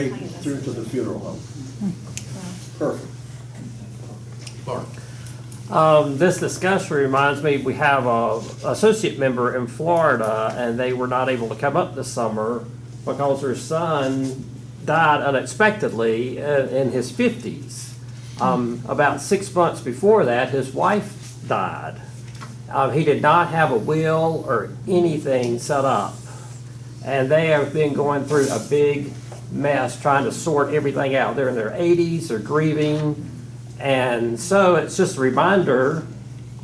through to the funeral home. Perfect. Mark. This discussion reminds me, we have a associate member in Florida, and they were not able to come up this summer because their son died unexpectedly in his 50s. About 6 months before that, his wife died. He did not have a will or anything set up. And they have been going through a big mess trying to sort everything out. They're in their 80s, they're grieving. And so it's just a reminder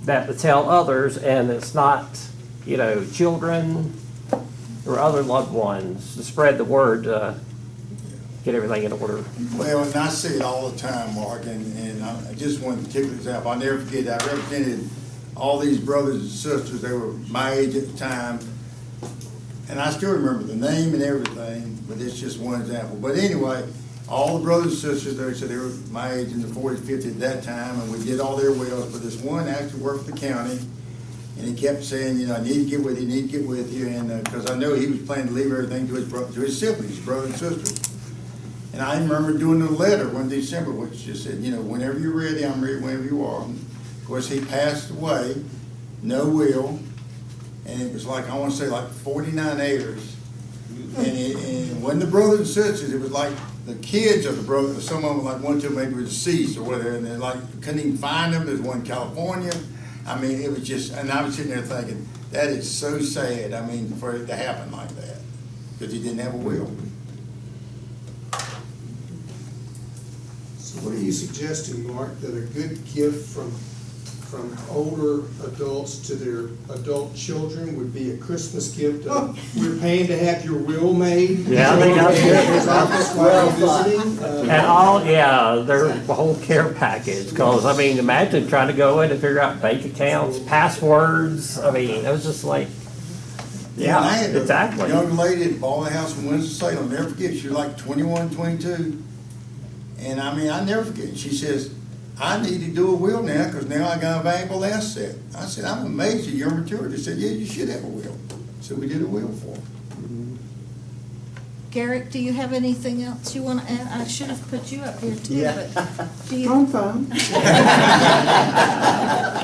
that to tell others, and it's not, you know, children or other loved ones, to spread the word, get everything in order. Well, and I see it all the time, Mark, and I just one particular example, I'll never forget, I represented all these brothers and sisters, they were my age at the time, and I still remember the name and everything, but it's just one example. But anyway, all the brothers and sisters there, so they were my age in the 40s, 50s at that time, and we did all their wills, but this one actually worked for the county, and he kept saying, you know, I need to get with you, need to get with you, and because I know he was planning to leave everything to his brother, to his siblings, his brothers and sisters. And I remember doing a letter one December, which just said, you know, whenever you're ready, I'm ready whenever you are. Of course, he passed away, no will, and it was like, I want to say like 49 heirs. And when the brothers and sisters, it was like the kids of the brothers, some of them like one, two maybe were deceased or whatever, and they like couldn't even find them. There's one in California. I mean, it was just, and I was sitting there thinking, that is so sad, I mean, for it to happen like that, because he didn't have a will. So what are you suggesting, Mark, that a good gift from older adults to their adult children would be a Christmas gift of, we're paying to have your will made? Yeah, I think that's good. While visiting? And all, yeah, their whole care package, because, I mean, imagine trying to go in and figure out bank accounts, passwords, I mean, it was just like, Yeah, I had exactly. a young lady that bought a house in Winston-Salem, I'll never forget, she was like 21, 22. And I mean, I never forget, she says, I need to do a will now, because now I got a valuable asset. I said, I'm amazed at your maturity. She said, yeah, you should have a will. So we did a will for her. Garrett, do you have anything else you want to add? I should have put you up here too, Yeah. but do you? I'm fine.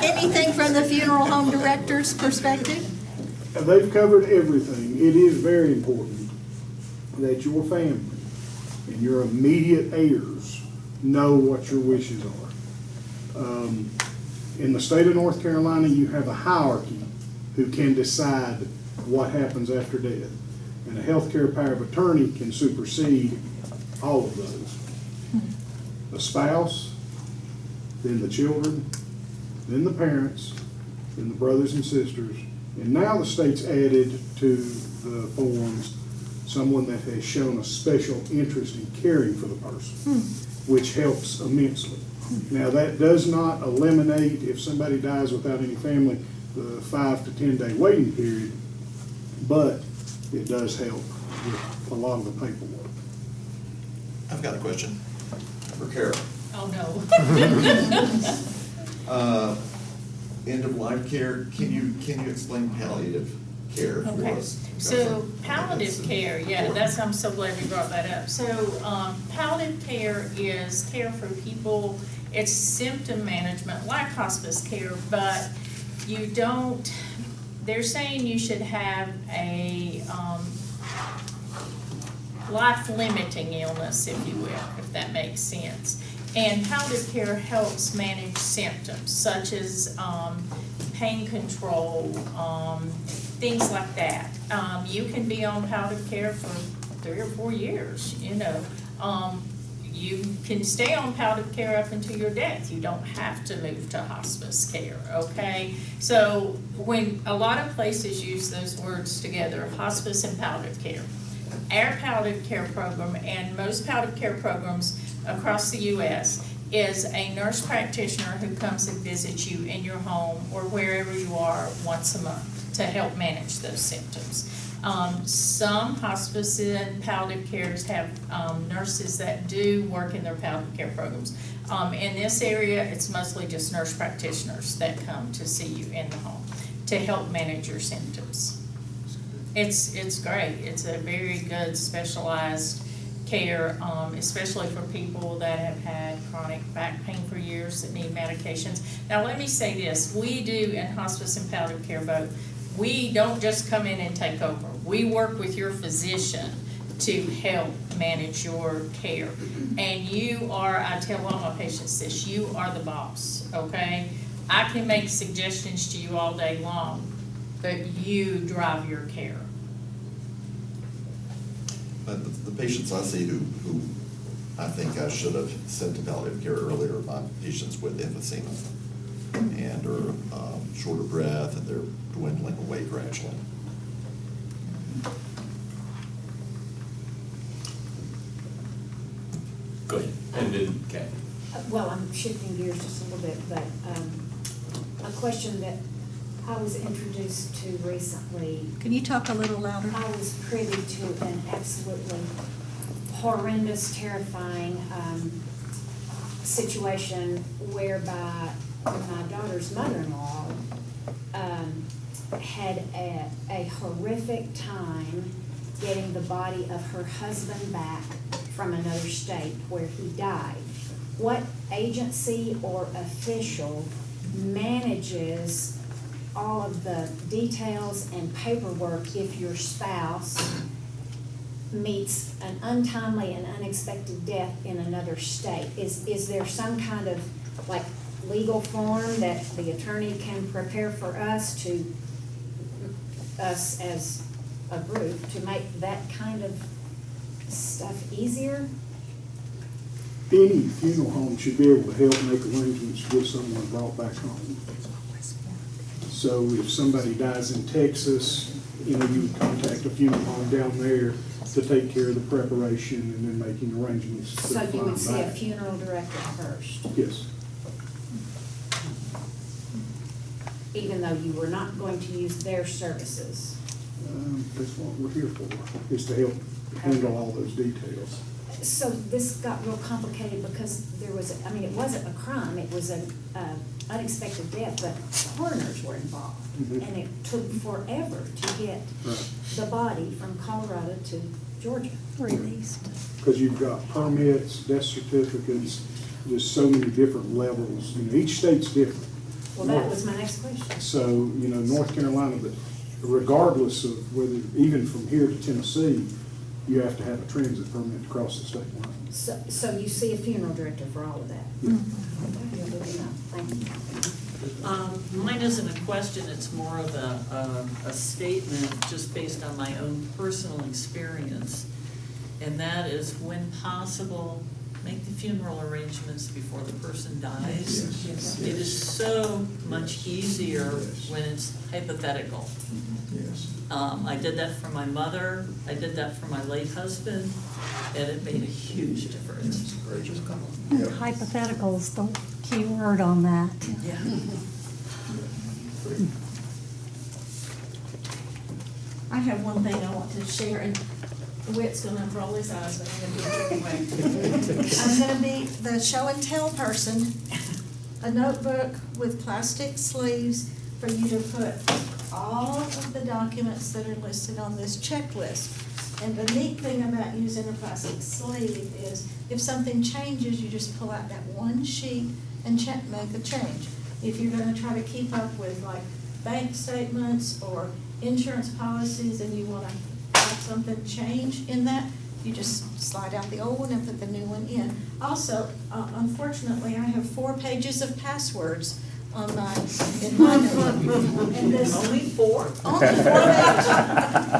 Anything from the funeral home director's perspective? They've covered everything. It is very important that your family and your immediate heirs know what your wishes are. In the state of North Carolina, you have a hierarchy who can decide what happens after death. And a healthcare power of attorney can supersede all of those. The spouse, then the children, then the parents, then the brothers and sisters, and now the state's added to the forms someone that has shown a special interest in caring for the person, which helps immensely. Now, that does not eliminate, if somebody dies without any family, the 5 to 10 day waiting period, but it does help with a lot of the paperwork. I've got a question for Carol. Oh, no. End of life care, can you explain palliative care for Okay, us? so palliative care, yeah, I'm so glad you brought that up. So palliative care is care for people, it's symptom management like hospice care, but you don't, they're saying you should have a life-limiting illness, if you will, if that makes sense. And palliative care helps manage symptoms such as pain control, things like that. You can be on palliative care for 3 or 4 years, you know. You can stay on palliative care up until your death. You don't have to move to hospice care, okay? So when a lot of places use those words together, hospice and palliative care, our palliative care program and most palliative care programs across the U.S. is a nurse practitioner who comes and visits you in your home or wherever you are once a month to help manage those symptoms. Some hospice and palliative cares have nurses that do work in their palliative care programs. In this area, it's mostly just nurse practitioners that come to see you in the home to help manage your symptoms. It's great. It's a very good specialized care, especially for people that have had chronic back pain for years that need medications. Now, let me say this. We do in hospice and palliative care both. We don't just come in and take over. We work with your physician to help manage your care. And you are, I tell all my patients this, you are the boss, okay? I can make suggestions to you all day long, but you drive your care. But the patients I see who I think I should have sent to palliative care earlier are my patients with emphysema and are short of breath and they're dwindling away gradually. Go ahead, and then Kathy. Well, I'm shifting gears just a little bit, but a question that I was introduced to recently. Can you talk a little louder? I was privy to an absolutely horrendous, terrifying situation whereby my daughter's mother-in-law had a horrific time getting the body of her husband back from another state where he died. What agency or official manages all of the details and paperwork if your spouse meets an untimely and unexpected death in another state? Is there some kind of like legal form that the attorney can prepare for us as a group to make that kind of stuff easier? Any funeral home should be able to help make arrangements to get someone brought back home. So if somebody dies in Texas, you know, you would contact a funeral home down there to take care of the preparation and then making arrangements to So you would fly see a back. funeral director first? Yes. Even though you were not going to use their services? That's what we're here for, is to help handle all those details. So this got real complicated because there was, I mean, it wasn't a crime, it was an unexpected death, but coroners were involved. Mhm. And it took forever to get Right. the body from Colorado to Georgia. Released. Because you've got permits, death certificates, just so many different levels. You know, each state's different. Well, that was my next question. So, you know, North Carolina, but regardless of whether, even from here to Tennessee, you have to have a transit permit to cross the state line. So you see a funeral director for all of that? Yeah. Thank you. Mine isn't a question, it's more of a statement just based on my own personal experience. And that is, when possible, make the funeral arrangements before the person dies. Yes. It is so much easier when it's hypothetical. Yes. I did that for my mother, I did that for my late husband, and it made a huge difference. Hypotheticals, the key word on that. Yeah. I have one thing I want to share, and Whit's gonna roll his eyes, but I'm gonna do it anyway. I'm gonna be the show and tell person, a notebook with plastic sleeves for you to put all of the documents that are listed on this checklist. And the neat thing about using a plastic sleeve is if something changes, you just pull out that one sheet and make a change. If you're gonna try to keep up with like bank statements or insurance policies and you wanna have something change in that, you just slide out the old one and put the new one in. Also, unfortunately, I have 4 pages of passwords on in my notebook. And this, Only 4? Only 4 pages.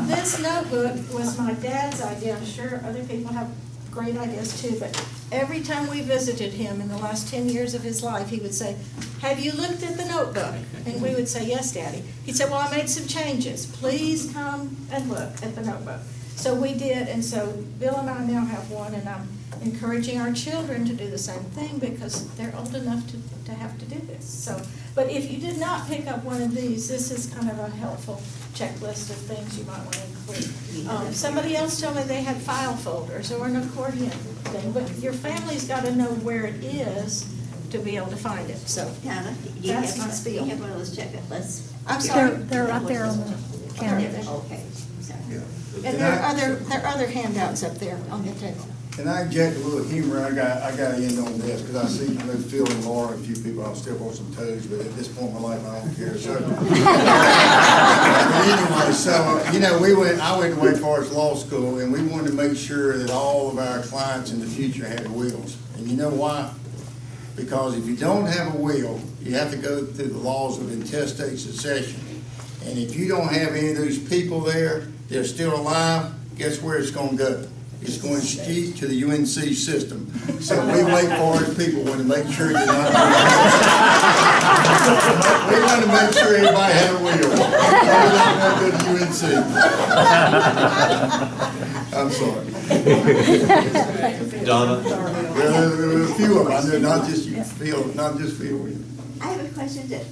This notebook was my dad's idea. I'm sure other people have great ideas too, but every time we visited him in the last 10 years of his life, he would say, "Have you looked at the notebook?" And we would say, "Yes, Daddy." He'd say, "Well, I made some changes. Please come and look at the notebook." So we did, and so Bill and I now have one, and I'm encouraging our children to do the same thing because they're old enough to have to do this. So, but if you did not pick up one of these, this is kind of a helpful checklist of things you might want to include. Somebody else told me they had file folders or an accordion thing, but your family's got to know where it is to be able to find it. So Donna, do you that's have, my spiel. do you have one of those checklists? I'm sorry? They're up there on the counter. Okay, sorry. And there are other handouts up there on the table. And I inject a little humor, I got to end on this, because I see, Phil and Laura, a few people, I'll step on some toes, but at this point in my life, I don't care, so. Anyway, so, you know, I went to Wake Forest Law School, and we wanted to make sure that all of our clients in the future had wills. And you know why? Because if you don't have a will, you have to go through the laws of intestate succession. And if you don't have any of those people there, they're still alive, guess where it's gonna go? It's going straight to the UNC system. So we Wake Forest people want to make sure you're not. We want to make sure everybody had a will. We don't want to go to UNC. I'm sorry. Donna? There were a few of them, I know, not just Phil. I have a question that,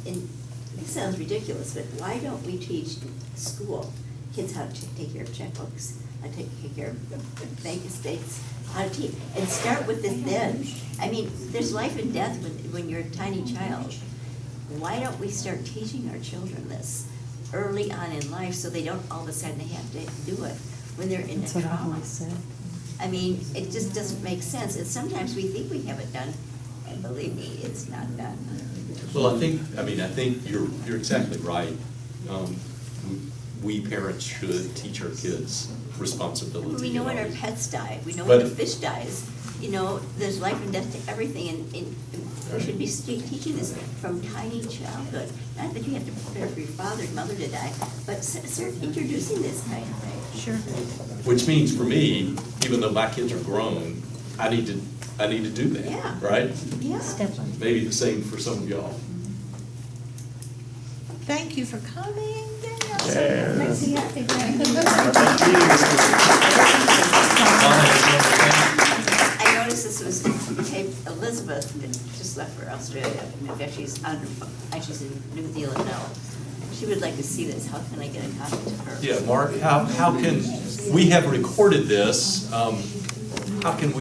it sounds ridiculous, but why don't we teach school kids how to take care of checkbooks, how to take care of bank estates, how to teach, and start with this then. I mean, there's life and death when you're a tiny child. Why don't we start teaching our children this early on in life so they don't all of a sudden have to do it when they're in a trauma? I mean, it just doesn't make sense, and sometimes we think we have it done, and believe me, it's not done. Well, I think you're exactly right. We parents should teach our kids responsibility. We know when our pets die. We know when the fish dies. You know, there's life and death to everything, and we should be teaching this from tiny childhood. Not that you have to prepare for your father and mother to die, but start introducing this kind of thing. Sure. Which means for me, even though my kids are grown, I need to do that. Yeah. Right? Yeah. Maybe the same for some of y'all. Thank you for coming. Yeah. I noticed this was Elizabeth just left for Australia. In fact, she's in New Zealand now. She would like to see this. How can I get a copy to her? Yeah, Mark, how can, we have recorded this, how can we